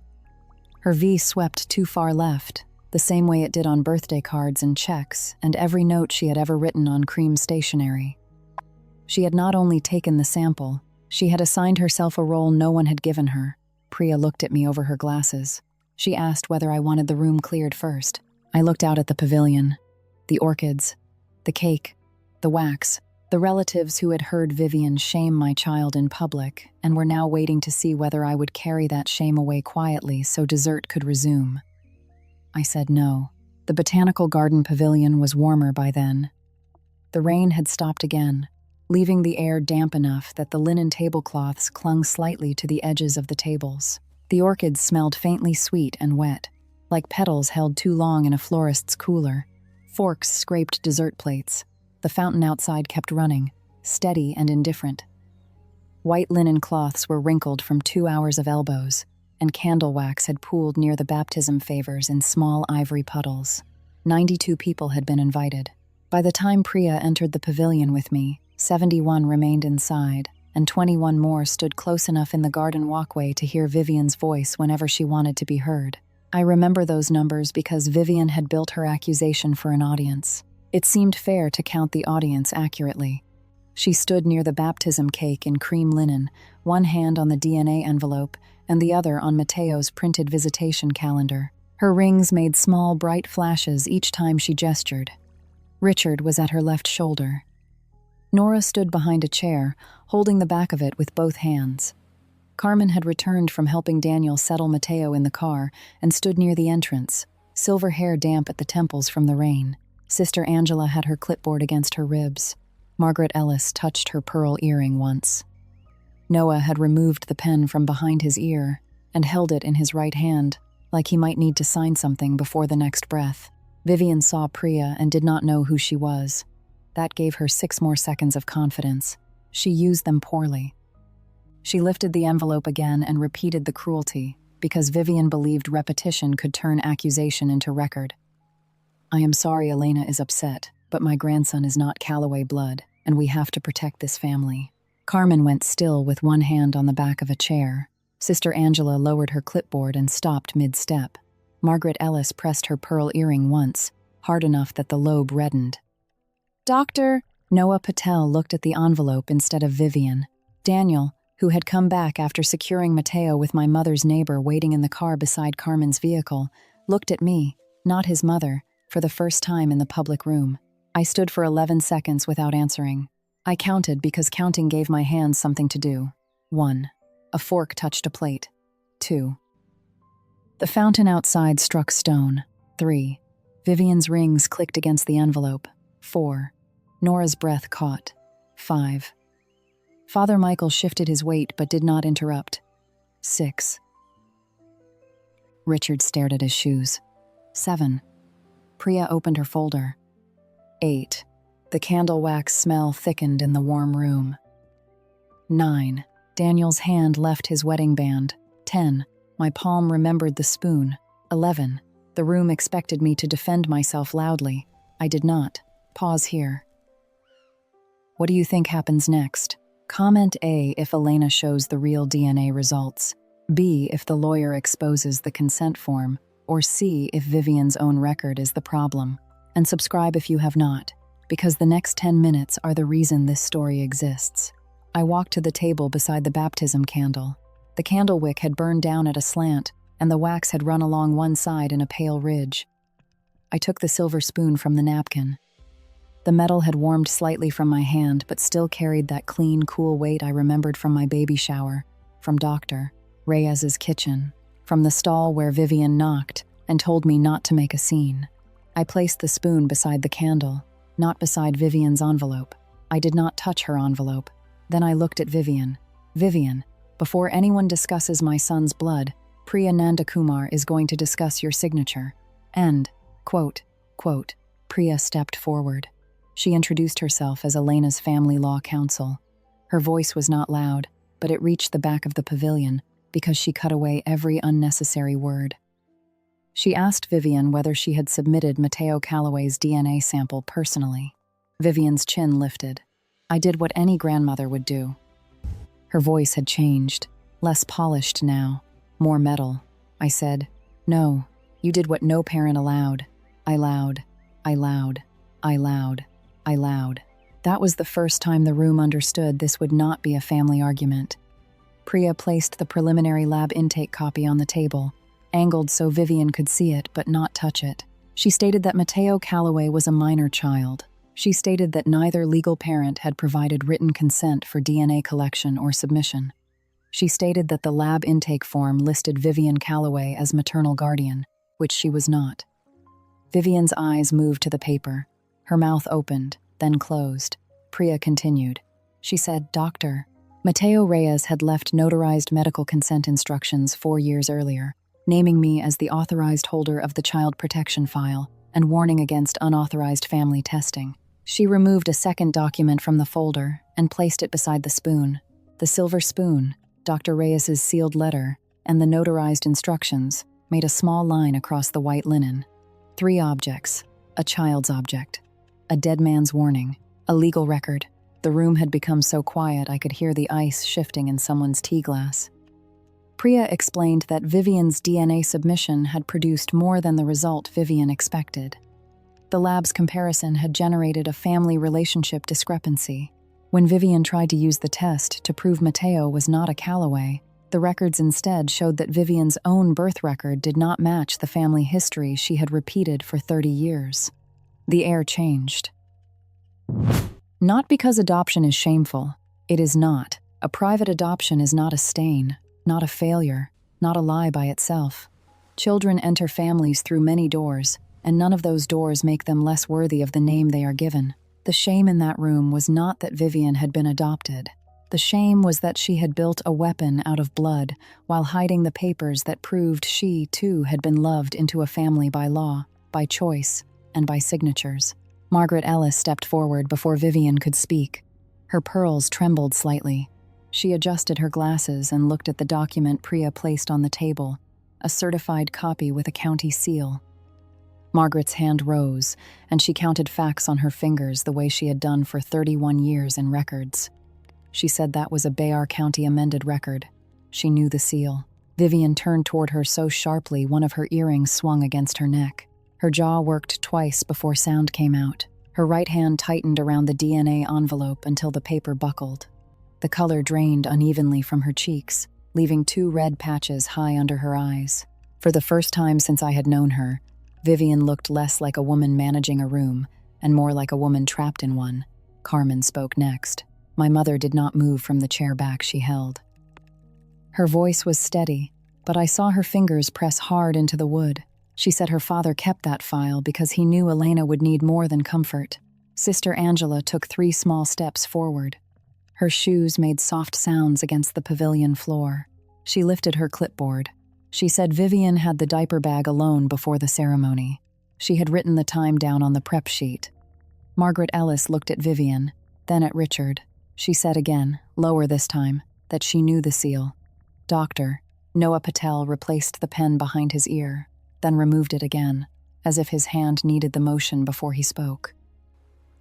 Her V swept too far left, the same way it did on birthday cards and checks and every note she had ever written on cream stationery. She had not only taken the sample, she had assigned herself a role no one had given her. Priya looked at me over her glasses. She asked whether I wanted the room cleared first. I looked out at the pavilion, the orchids, the cake, the wax, the relatives who had heard Vivian shame my child in public and were now waiting to see whether I would carry that shame away quietly so dessert could resume. I said no. The botanical garden pavilion was warmer by then. The rain had stopped again, leaving the air damp enough that the linen tablecloths clung slightly to the edges of the tables. The orchids smelled faintly sweet and wet, like petals held too long in a florist's cooler. Forks scraped dessert plates. The fountain outside kept running, steady and indifferent. White linen cloths were wrinkled from 2 hours of elbows, and candle wax had pooled near the baptism favors in small ivory puddles. 92 people had been invited. By the time Priya entered the pavilion with me, 71 remained inside, and 21 more stood close enough in the garden walkway to hear Vivian's voice whenever she wanted to be heard. I remember those numbers because Vivian had built her accusation for an audience. It seemed fair to count the audience accurately. She stood near the baptism cake in cream linen, one hand on the DNA envelope and the other on Mateo's printed visitation calendar. Her rings made small, bright flashes each time she gestured. Richard was at her left shoulder. Nora stood behind a chair, holding the back of it with both hands. Carmen had returned from helping Daniel settle Mateo in the car and stood near the entrance, silver hair damp at the temples from the rain. Sister Angela had her clipboard against her ribs. Margaret Ellis touched her pearl earring once. Noah had removed the pen from behind his ear and held it in his right hand, like he might need to sign something before the next breath. Vivian saw Priya and did not know who she was. That gave her 6 more seconds of confidence. She used them poorly. She lifted the envelope again and repeated the cruelty, because Vivian believed repetition could turn accusation into record. I am sorry Elena is upset, but my grandson is not Calloway blood, and we have to protect this family. Carmen went still with one hand on the back of a chair. Sister Angela lowered her clipboard and stopped mid-step. Margaret Ellis pressed her pearl earring once, hard enough that the lobe reddened. Dr. Noah Patel looked at the envelope instead of Vivian. Daniel, who had come back after securing Mateo with my mother's neighbor waiting in the car beside Carmen's vehicle, looked at me, not his mother, for the first time in the public room. I stood for 11 seconds without answering. I counted because counting gave my hands something to do. 1. A fork touched a plate. 2. The fountain outside struck stone. 3. Vivian's rings clicked against the envelope. 4. Nora's breath caught. 5. Father Michael shifted his weight but did not interrupt. 6. Richard stared at his shoes. 7. Priya opened her folder. 8. The candle wax smell thickened in the warm room. 9. Daniel's hand left his wedding band. 10. My palm remembered the spoon. 11. The room expected me to defend myself loudly. I did not. Pause here. What do you think happens next? Comment A if Elena shows the real DNA results, B if the lawyer exposes the consent form, or C if Vivian's own record is the problem. And subscribe if you have not, because the next 10 minutes are the reason this story exists. I walked to the table beside the baptism candle. The candle wick had burned down at a slant, and the wax had run along one side in a pale ridge. I took the silver spoon from the napkin. The metal had warmed slightly from my hand, but still carried that clean, cool weight I remembered from my baby shower, from Dr. Reyes's kitchen, from the stall where Vivian knocked and told me not to make a scene. I placed the spoon beside the candle, not beside Vivian's envelope. I did not touch her envelope. Then I looked at Vivian. Vivian, before anyone discusses my son's blood, Priya Nandakumar is going to discuss your signature. And, quote, Priya stepped forward. She introduced herself as Elena's family law counsel. Her voice was not loud, but it reached the back of the pavilion because she cut away every unnecessary word. She asked Vivian whether she had submitted Mateo Calloway's DNA sample personally. Vivian's chin lifted. I did what any grandmother would do. Her voice had changed, less polished now, more metal. I said, no, you did what no parent allowed. I lied. That was the first time the room understood this would not be a family argument. Priya placed the preliminary lab intake copy on the table, angled so Vivian could see it but not touch it. She stated that Mateo Calloway was a minor child. She stated that neither legal parent had provided written consent for DNA collection or submission. She stated that the lab intake form listed Vivian Calloway as maternal guardian, which she was not. Vivian's eyes moved to the paper. Her mouth opened, then closed. Priya continued. She said, Doctor, Mateo Reyes had left notarized medical consent instructions 4 years earlier, naming me as the authorized holder of the child protection file and warning against unauthorized family testing. She removed a second document from the folder and placed it beside the spoon. The silver spoon, Dr. Reyes's sealed letter, and the notarized instructions made a small line across the white linen. 3 objects, a child's object, a dead man's warning, a legal record. The room had become so quiet I could hear the ice shifting in someone's tea glass. Priya explained that Vivian's DNA submission had produced more than the result Vivian expected. The lab's comparison had generated a family relationship discrepancy. When Vivian tried to use the test to prove Mateo was not a Calloway, the records instead showed that Vivian's own birth record did not match the family history she had repeated for 30 years. The air changed. Not because adoption is shameful. It is not. A private adoption is not a stain, not a failure, not a lie by itself. Children enter families through many doors, and none of those doors make them less worthy of the name they are given. The shame in that room was not that Vivian had been adopted. The shame was that she had built a weapon out of blood while hiding the papers that proved she, too, had been loved into a family by law, by choice, and by signatures. Margaret Ellis stepped forward before Vivian could speak. Her pearls trembled slightly. She adjusted her glasses and looked at the document Priya placed on the table, a certified copy with a county seal. Margaret's hand rose, and she counted facts on her fingers the way she had done for 31 years in records. She said that was a Bayard County amended record. She knew the seal. Vivian turned toward her so sharply one of her earrings swung against her neck. Her jaw worked twice before sound came out. Her right hand tightened around the DNA envelope until the paper buckled. The color drained unevenly from her cheeks, leaving 2 red patches high under her eyes. For the first time since I had known her, Vivian looked less like a woman managing a room and more like a woman trapped in one. Carmen spoke next. My mother did not move from the chair back she held. Her voice was steady, but I saw her fingers press hard into the wood. She said her father kept that file because he knew Elena would need more than comfort. Sister Angela took 3 small steps forward. Her shoes made soft sounds against the pavilion floor. She lifted her clipboard. She said Vivian had the diaper bag alone before the ceremony. She had written the time down on the prep sheet. Margaret Ellis looked at Vivian, then at Richard. She said again, lower this time, that she knew the seal. Doctor, Noah Patel replaced the pen behind his ear. then removed it again, as if his hand needed the motion before he spoke.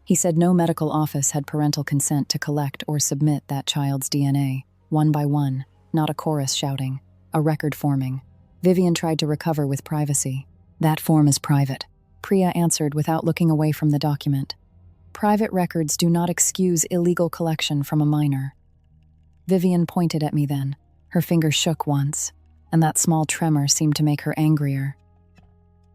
He said no medical office had parental consent to collect or submit that child's DNA, one by one, not a chorus shouting, a record forming. Vivian tried to recover with privacy. That form is private, Priya answered without looking away from the document. Private records do not excuse illegal collection from a minor. Vivian pointed at me then. Her finger shook once, and that small tremor seemed to make her angrier.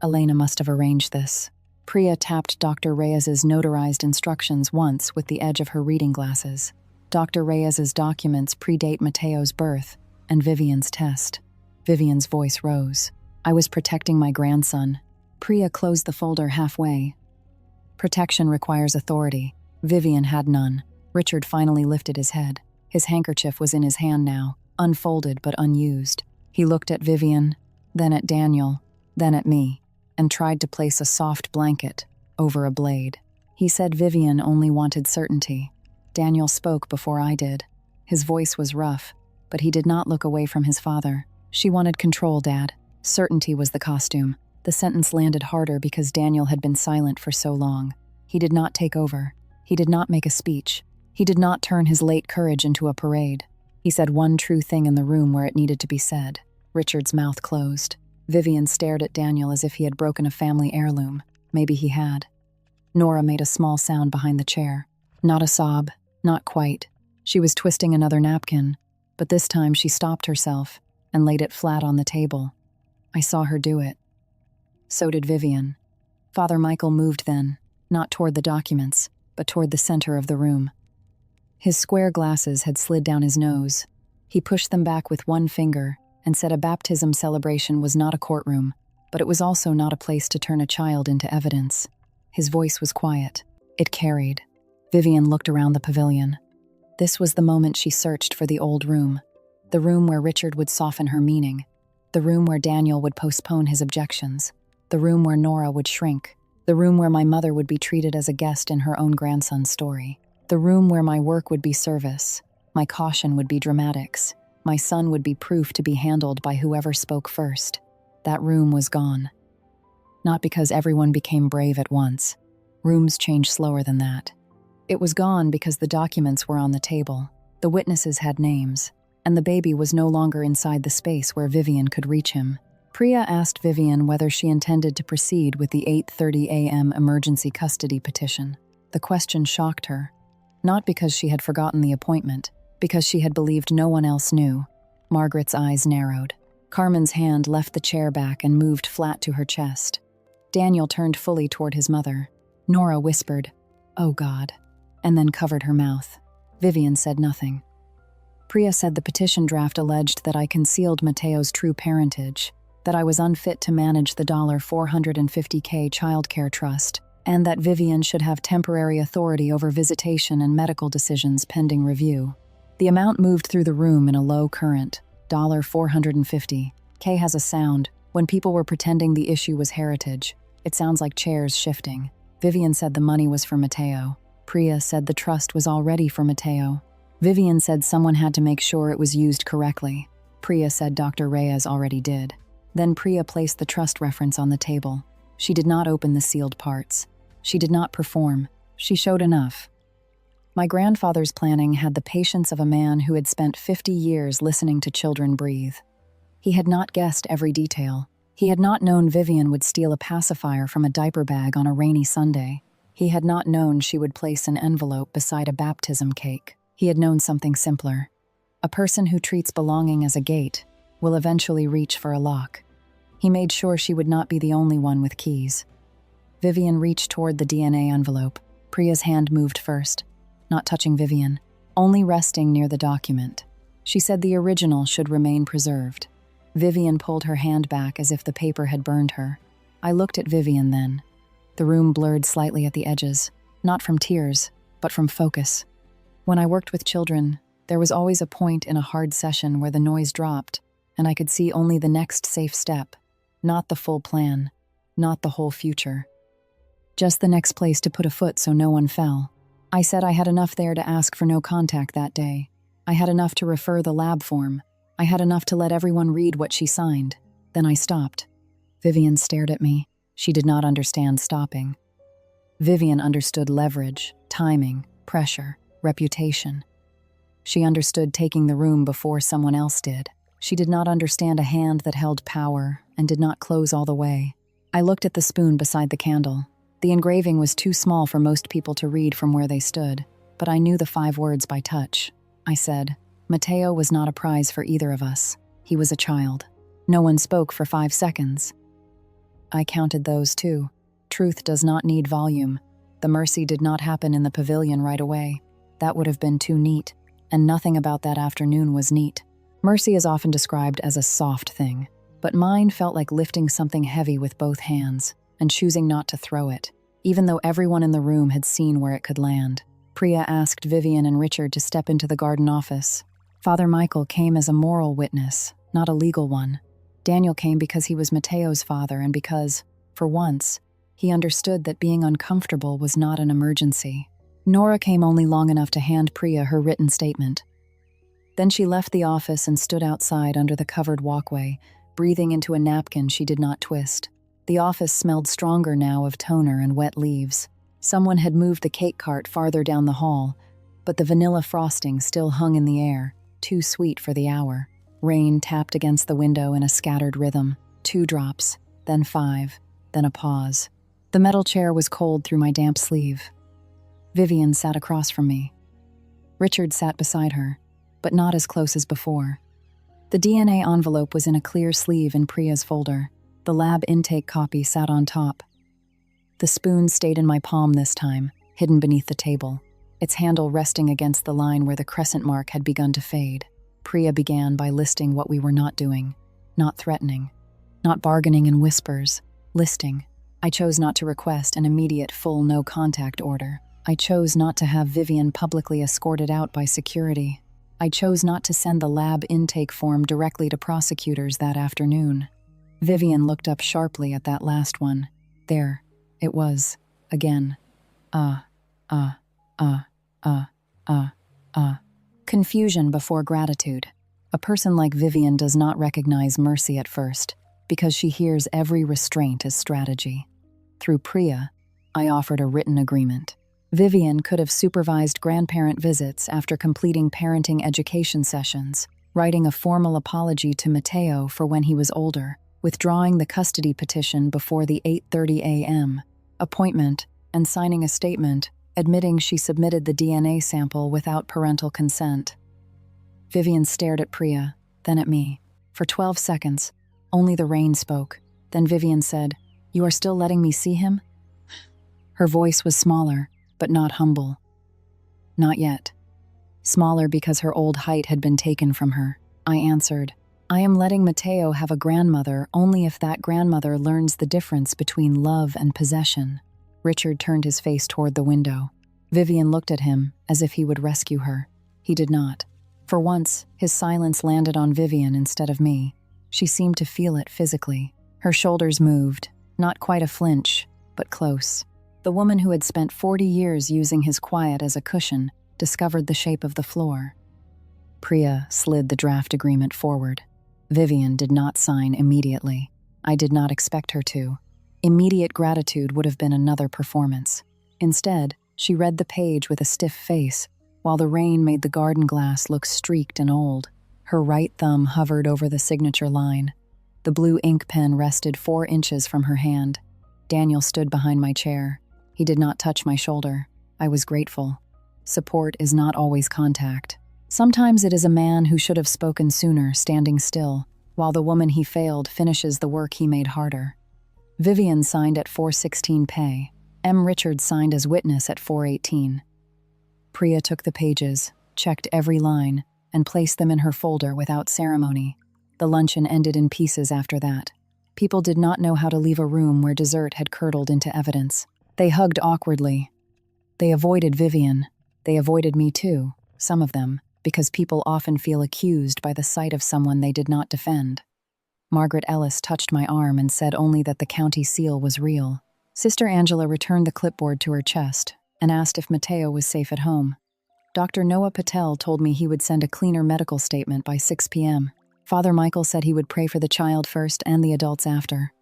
Elena must have arranged this. Priya tapped Dr. Reyes's notarized instructions once with the edge of her reading glasses. Dr. Reyes's documents predate Mateo's birth and Vivian's test. Vivian's voice rose. I was protecting my grandson. Priya closed the folder halfway. Protection requires authority. Vivian had none. Richard finally lifted his head. His handkerchief was in his hand now, unfolded but unused. He looked at Vivian, then at Daniel, then at me, and tried to place a soft blanket over a blade. He said Vivian only wanted certainty. Daniel spoke before I did. His voice was rough, but he did not look away from his father. She wanted control, Dad. Certainty was the costume. The sentence landed harder because Daniel had been silent for so long. He did not take over. He did not make a speech. He did not turn his late courage into a parade. He said one true thing in the room where it needed to be said. Richard's mouth closed. Vivian stared at Daniel as if he had broken a family heirloom. Maybe he had. Nora made a small sound behind the chair. Not a sob, not quite. She was twisting another napkin, but this time she stopped herself and laid it flat on the table. I saw her do it. So did Vivian. Father Michael moved then, not toward the documents, but toward the center of the room. His square glasses had slid down his nose. He pushed them back with one finger and said a baptism celebration was not a courtroom, but it was also not a place to turn a child into evidence. His voice was quiet. It carried. Vivian looked around the pavilion. This was the moment she searched for the old room. The room where Richard would soften her meaning. The room where Daniel would postpone his objections. The room where Nora would shrink. The room where my mother would be treated as a guest in her own grandson's story. The room where my work would be service. My caution would be dramatics. My son would be proof to be handled by whoever spoke first. That room was gone. Not because everyone became brave at once. Rooms change slower than that. It was gone because the documents were on the table. The witnesses had names, and the baby was no longer inside the space where Vivian could reach him. Priya asked Vivian whether she intended to proceed with the 8:30 a.m. emergency custody petition. The question shocked her. Not because she had forgotten the appointment, because she had believed no one else knew. Margaret's eyes narrowed. Carmen's hand left the chair back and moved flat to her chest. Daniel turned fully toward his mother. Nora whispered, "Oh God," and then covered her mouth. Vivian said nothing. Priya said the petition draft alleged that I concealed Mateo's true parentage, that I was unfit to manage the $450K childcare trust, and that Vivian should have temporary authority over visitation and medical decisions pending review. The amount moved through the room in a low current, $450K has a sound. When people were pretending the issue was heritage, it sounds like chairs shifting. Vivian said the money was for Mateo. Priya said the trust was already for Mateo. Vivian said someone had to make sure it was used correctly. Priya said Dr. Reyes already did. Then Priya placed the trust reference on the table. She did not open the sealed parts. She did not perform. She showed enough. My grandfather's planning had the patience of a man who had spent 50 years listening to children breathe. He had not guessed every detail. He had not known Vivian would steal a pacifier from a diaper bag on a rainy Sunday. He had not known she would place an envelope beside a baptism cake. He had known something simpler. A person who treats belonging as a gate will eventually reach for a lock. He made sure she would not be the only one with keys. Vivian reached toward the DNA envelope. Priya's hand moved first, not touching Vivian, only resting near the document. She said the original should remain preserved. Vivian pulled her hand back as if the paper had burned her. I looked at Vivian then. The room blurred slightly at the edges, not from tears, but from focus. When I worked with children, there was always a point in a hard session where the noise dropped, and I could see only the next safe step, not the full plan, not the whole future. Just the next place to put a foot so no one fell. I said I had enough there to ask for no contact that day. I had enough to refer the lab form. I had enough to let everyone read what she signed. Then I stopped. Vivian stared at me. She did not understand stopping. Vivian understood leverage, timing, pressure, reputation. She understood taking the room before someone else did. She did not understand a hand that held power and did not close all the way. I looked at the spoon beside the candle. The engraving was too small for most people to read from where they stood, but I knew the 5 words by touch. I said, Mateo was not a prize for either of us. He was a child. No one spoke for 5 seconds. I counted those too. Truth does not need volume. The mercy did not happen in the pavilion right away. That would have been too neat, and nothing about that afternoon was neat. Mercy is often described as a soft thing, but mine felt like lifting something heavy with both hands and choosing not to throw it, even though everyone in the room had seen where it could land. Priya asked Vivian and Richard to step into the garden office. Father Michael came as a moral witness, not a legal one. Daniel came because he was Mateo's father and because, for once, he understood that being uncomfortable was not an emergency. Nora came only long enough to hand Priya her written statement. Then she left the office and stood outside under the covered walkway, breathing into a napkin she did not twist. The office smelled stronger now of toner and wet leaves. Someone had moved the cake cart farther down the hall, but the vanilla frosting still hung in the air, too sweet for the hour. Rain tapped against the window in a scattered rhythm. 2 drops, then 5, then a pause. The metal chair was cold through my damp sleeve. Vivian sat across from me. Richard sat beside her, but not as close as before. The DNA envelope was in a clear sleeve in Priya's folder. The lab intake copy sat on top. The spoon stayed in my palm this time, hidden beneath the table, its handle resting against the line where the crescent mark had begun to fade. Priya began by listing what we were not doing, not threatening, not bargaining in whispers, listing. I chose not to request an immediate full no-contact order. I chose not to have Vivian publicly escorted out by security. I chose not to send the lab intake form directly to prosecutors that afternoon. Vivian looked up sharply at that last one. There, it was, again. Confusion before gratitude. A person like Vivian does not recognize mercy at first, because she hears every restraint as strategy. Through Priya, I offered a written agreement. Vivian could have supervised grandparent visits after completing parenting education sessions, writing a formal apology to Mateo for when he was older, withdrawing the custody petition before the 8:30 a.m. appointment, and signing a statement admitting she submitted the DNA sample without parental consent. Vivian stared at Priya, then at me. For 12 seconds, only the rain spoke. Then Vivian said, "You are still letting me see him?" Her voice was smaller, but not humble. Not yet. Smaller because her old height had been taken from her. I answered, "I am letting Mateo have a grandmother only if that grandmother learns the difference between love and possession." Richard turned his face toward the window. Vivian looked at him as if he would rescue her. He did not. For once, his silence landed on Vivian instead of me. She seemed to feel it physically. Her shoulders moved, not quite a flinch, but close. The woman who had spent 40 years using his quiet as a cushion discovered the shape of the floor. Priya slid the draft agreement forward. Vivian did not sign immediately. I did not expect her to. Immediate gratitude would have been another performance. Instead, she read the page with a stiff face, while the rain made the garden glass look streaked and old. Her right thumb hovered over the signature line. The blue ink pen rested 4 inches from her hand. Daniel stood behind my chair. He did not touch my shoulder. I was grateful. Support is not always contact. Sometimes it is a man who should have spoken sooner standing still, while the woman he failed finishes the work he made harder. Vivian signed at 4:16 pay. M. Richards signed as witness at 4:18. Priya took the pages, checked every line, and placed them in her folder without ceremony. The luncheon ended in pieces after that. People did not know how to leave a room where dessert had curdled into evidence. They hugged awkwardly. They avoided Vivian. They avoided me too, some of them, because people often feel accused by the sight of someone they did not defend. Margaret Ellis touched my arm and said only that the county seal was real. Sister Angela returned the clipboard to her chest and asked if Mateo was safe at home. Dr. Noah Patel told me he would send a cleaner medical statement by 6 p.m. Father Michael said he would pray for the child first and the adults after.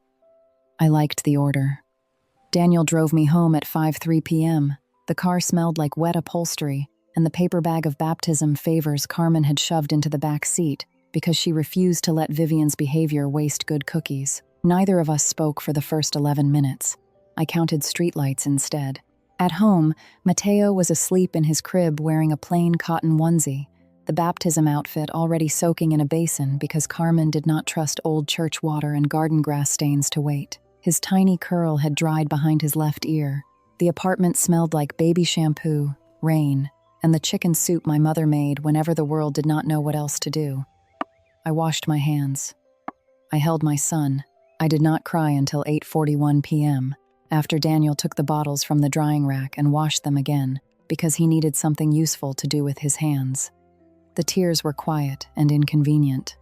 I liked the order. Daniel drove me home at 5:03 p.m. The car smelled like wet upholstery, and the paper bag of baptism favors Carmen had shoved into the back seat because she refused to let Vivian's behavior waste good cookies. Neither of us spoke for the first 11 minutes. I counted streetlights instead. At home, Mateo was asleep in his crib wearing a plain cotton onesie, the baptism outfit already soaking in a basin because Carmen did not trust old church water and garden grass stains to wait. His tiny curl had dried behind his left ear. The apartment smelled like baby shampoo, rain, and the chicken soup my mother made whenever the world did not know what else to do. I washed my hands. I held my son. I did not cry until 8:41 p.m., after Daniel took the bottles from the drying rack and washed them again, because he needed something useful to do with his hands. The tears were quiet and inconvenient.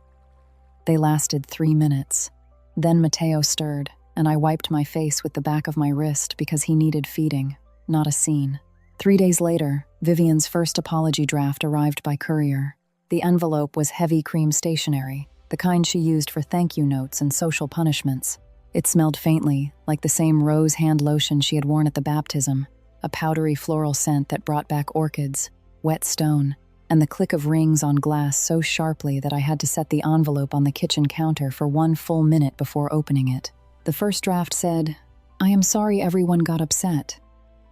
They lasted 3 minutes. Then Mateo stirred, and I wiped my face with the back of my wrist because he needed feeding, not a scene. 3 days later, Vivian's first apology draft arrived by courier. The envelope was heavy cream stationery, the kind she used for thank you notes and social punishments. It smelled faintly, like the same rose hand lotion she had worn at the baptism, a powdery floral scent that brought back orchids, wet stone, and the click of rings on glass so sharply that I had to set the envelope on the kitchen counter for 1 full minute before opening it. The first draft said, "I am sorry everyone got upset."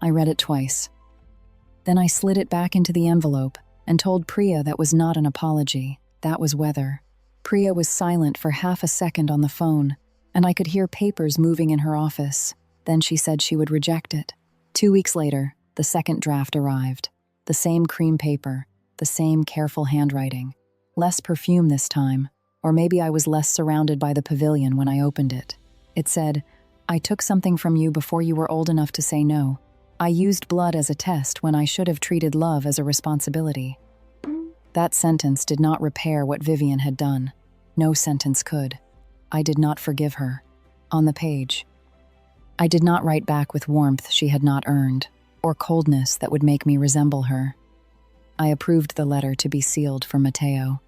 I read it twice. Then I slid it back into the envelope and told Priya that was not an apology, that was weather. Priya was silent for half a second on the phone, and I could hear papers moving in her office. Then she said she would reject it. 2 weeks later, the second draft arrived. The same cream paper, the same careful handwriting. Less perfume this time, or maybe I was less surrounded by the pavilion when I opened it. It said, "I took something from you before you were old enough to say no. I used blood as a test when I should have treated love as a responsibility." That sentence did not repair what Vivian had done. No sentence could. I did not forgive her. On the page, I did not write back with warmth she had not earned, or coldness that would make me resemble her. I approved the letter to be sealed for Mateo.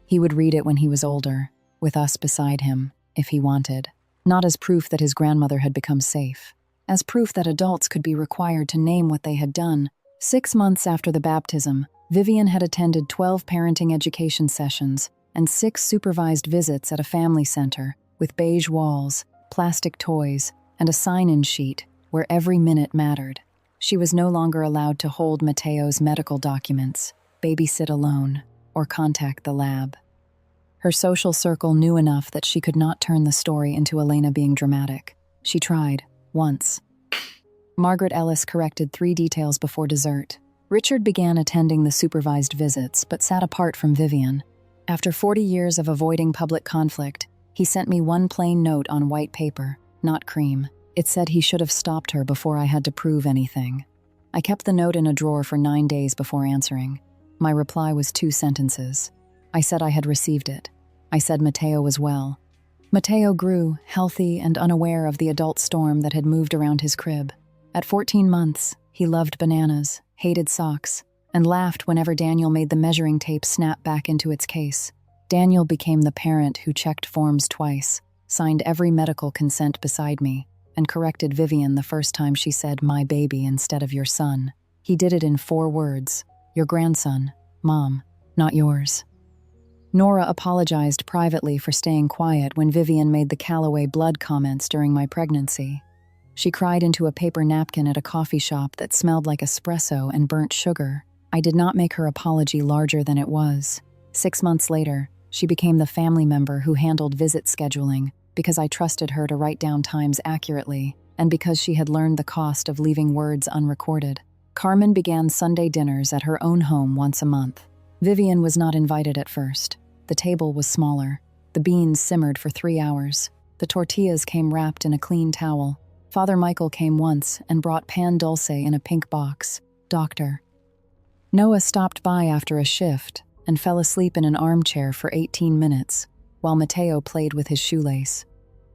He would read it when he was older, with us beside him, if he wanted, not as proof that his grandmother had become safe, as proof that adults could be required to name what they had done. 6 months after the baptism, Vivian had attended 12 parenting education sessions and 6 supervised visits at a family center with beige walls, plastic toys, and a sign-in sheet where every minute mattered. She was no longer allowed to hold Mateo's medical documents, babysit alone, or contact the lab. Her social circle knew enough that she could not turn the story into Elena being dramatic. She tried, once. Margaret Ellis corrected 3 details before dessert. Richard began attending the supervised visits, but sat apart from Vivian. After 40 years of avoiding public conflict, he sent me one plain note on white paper, not cream. It said he should have stopped her before I had to prove anything. I kept the note in a drawer for 9 days before answering. My reply was 2 sentences. I said I had received it. I said Mateo was well. Mateo grew, healthy and unaware of the adult storm that had moved around his crib. At 14 months, he loved bananas, hated socks, and laughed whenever Daniel made the measuring tape snap back into its case. Daniel became the parent who checked forms twice, signed every medical consent beside me, and corrected Vivian the first time she said "my baby" instead of "your son." He did it in 4 words, "Your grandson, Mom, not yours." Nora apologized privately for staying quiet when Vivian made the Calloway blood comments during my pregnancy. She cried into a paper napkin at a coffee shop that smelled like espresso and burnt sugar. I did not make her apology larger than it was. 6 months later, she became the family member who handled visit scheduling because I trusted her to write down times accurately and because she had learned the cost of leaving words unrecorded. Carmen began Sunday dinners at her own home once a month. Vivian was not invited at first. The table was smaller. The beans simmered for 3 hours. The tortillas came wrapped in a clean towel. Father Michael came once and brought pan dulce in a pink box. Doctor. Noah stopped by after a shift and fell asleep in an armchair for 18 minutes while Mateo played with his shoelace.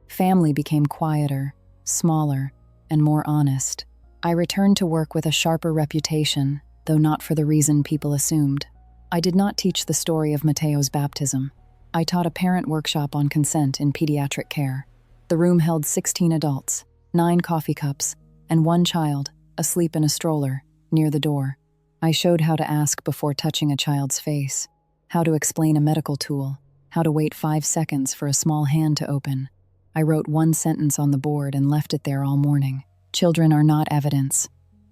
Family became quieter, smaller, and more honest. I returned to work with a sharper reputation, though not for the reason people assumed. I did not teach the story of Mateo's baptism. I taught a parent workshop on consent in pediatric care. The room held 16 adults, 9 coffee cups, and 1 child, asleep in a stroller, near the door. I showed how to ask before touching a child's face, how to explain a medical tool, how to wait 5 seconds for a small hand to open. I wrote 1 sentence on the board and left it there all morning. Children are not evidence.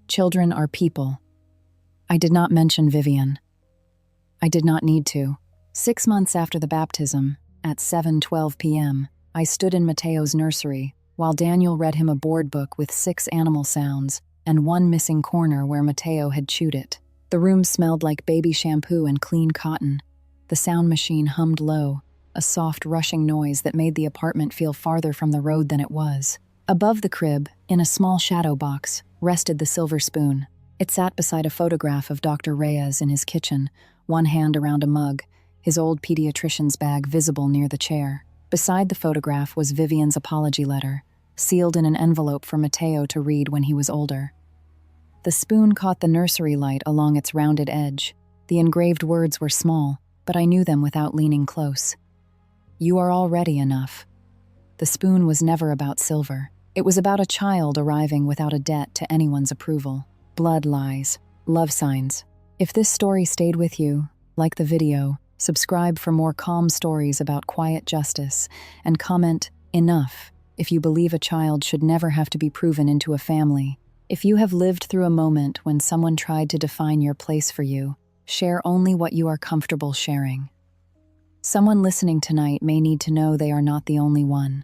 Children are people. I did not mention Vivian. I did not need to. 6 months after the baptism, at 7:12 p.m., I stood in Mateo's nursery while Daniel read him a board book with 6 animal sounds and 1 missing corner where Mateo had chewed it. The room smelled like baby shampoo and clean cotton. The sound machine hummed low, a soft rushing noise that made the apartment feel farther from the road than it was. Above the crib, in a small shadow box, rested the silver spoon. It sat beside a photograph of Dr. Reyes in his kitchen, one hand around a mug, his old pediatrician's bag visible near the chair. Beside the photograph was Vivian's apology letter, sealed in an envelope for Mateo to read when he was older. The spoon caught the nursery light along its rounded edge. The engraved words were small, but I knew them without leaning close. "You are already enough." The spoon was never about silver. It was about a child arriving without a debt to anyone's approval. Blood lies, love signs. If this story stayed with you, like the video, subscribe for more calm stories about quiet justice, and comment "enough" if you believe a child should never have to be proven into a family. If you have lived through a moment when someone tried to define your place for you, share only what you are comfortable sharing. Someone listening tonight may need to know they are not the only one.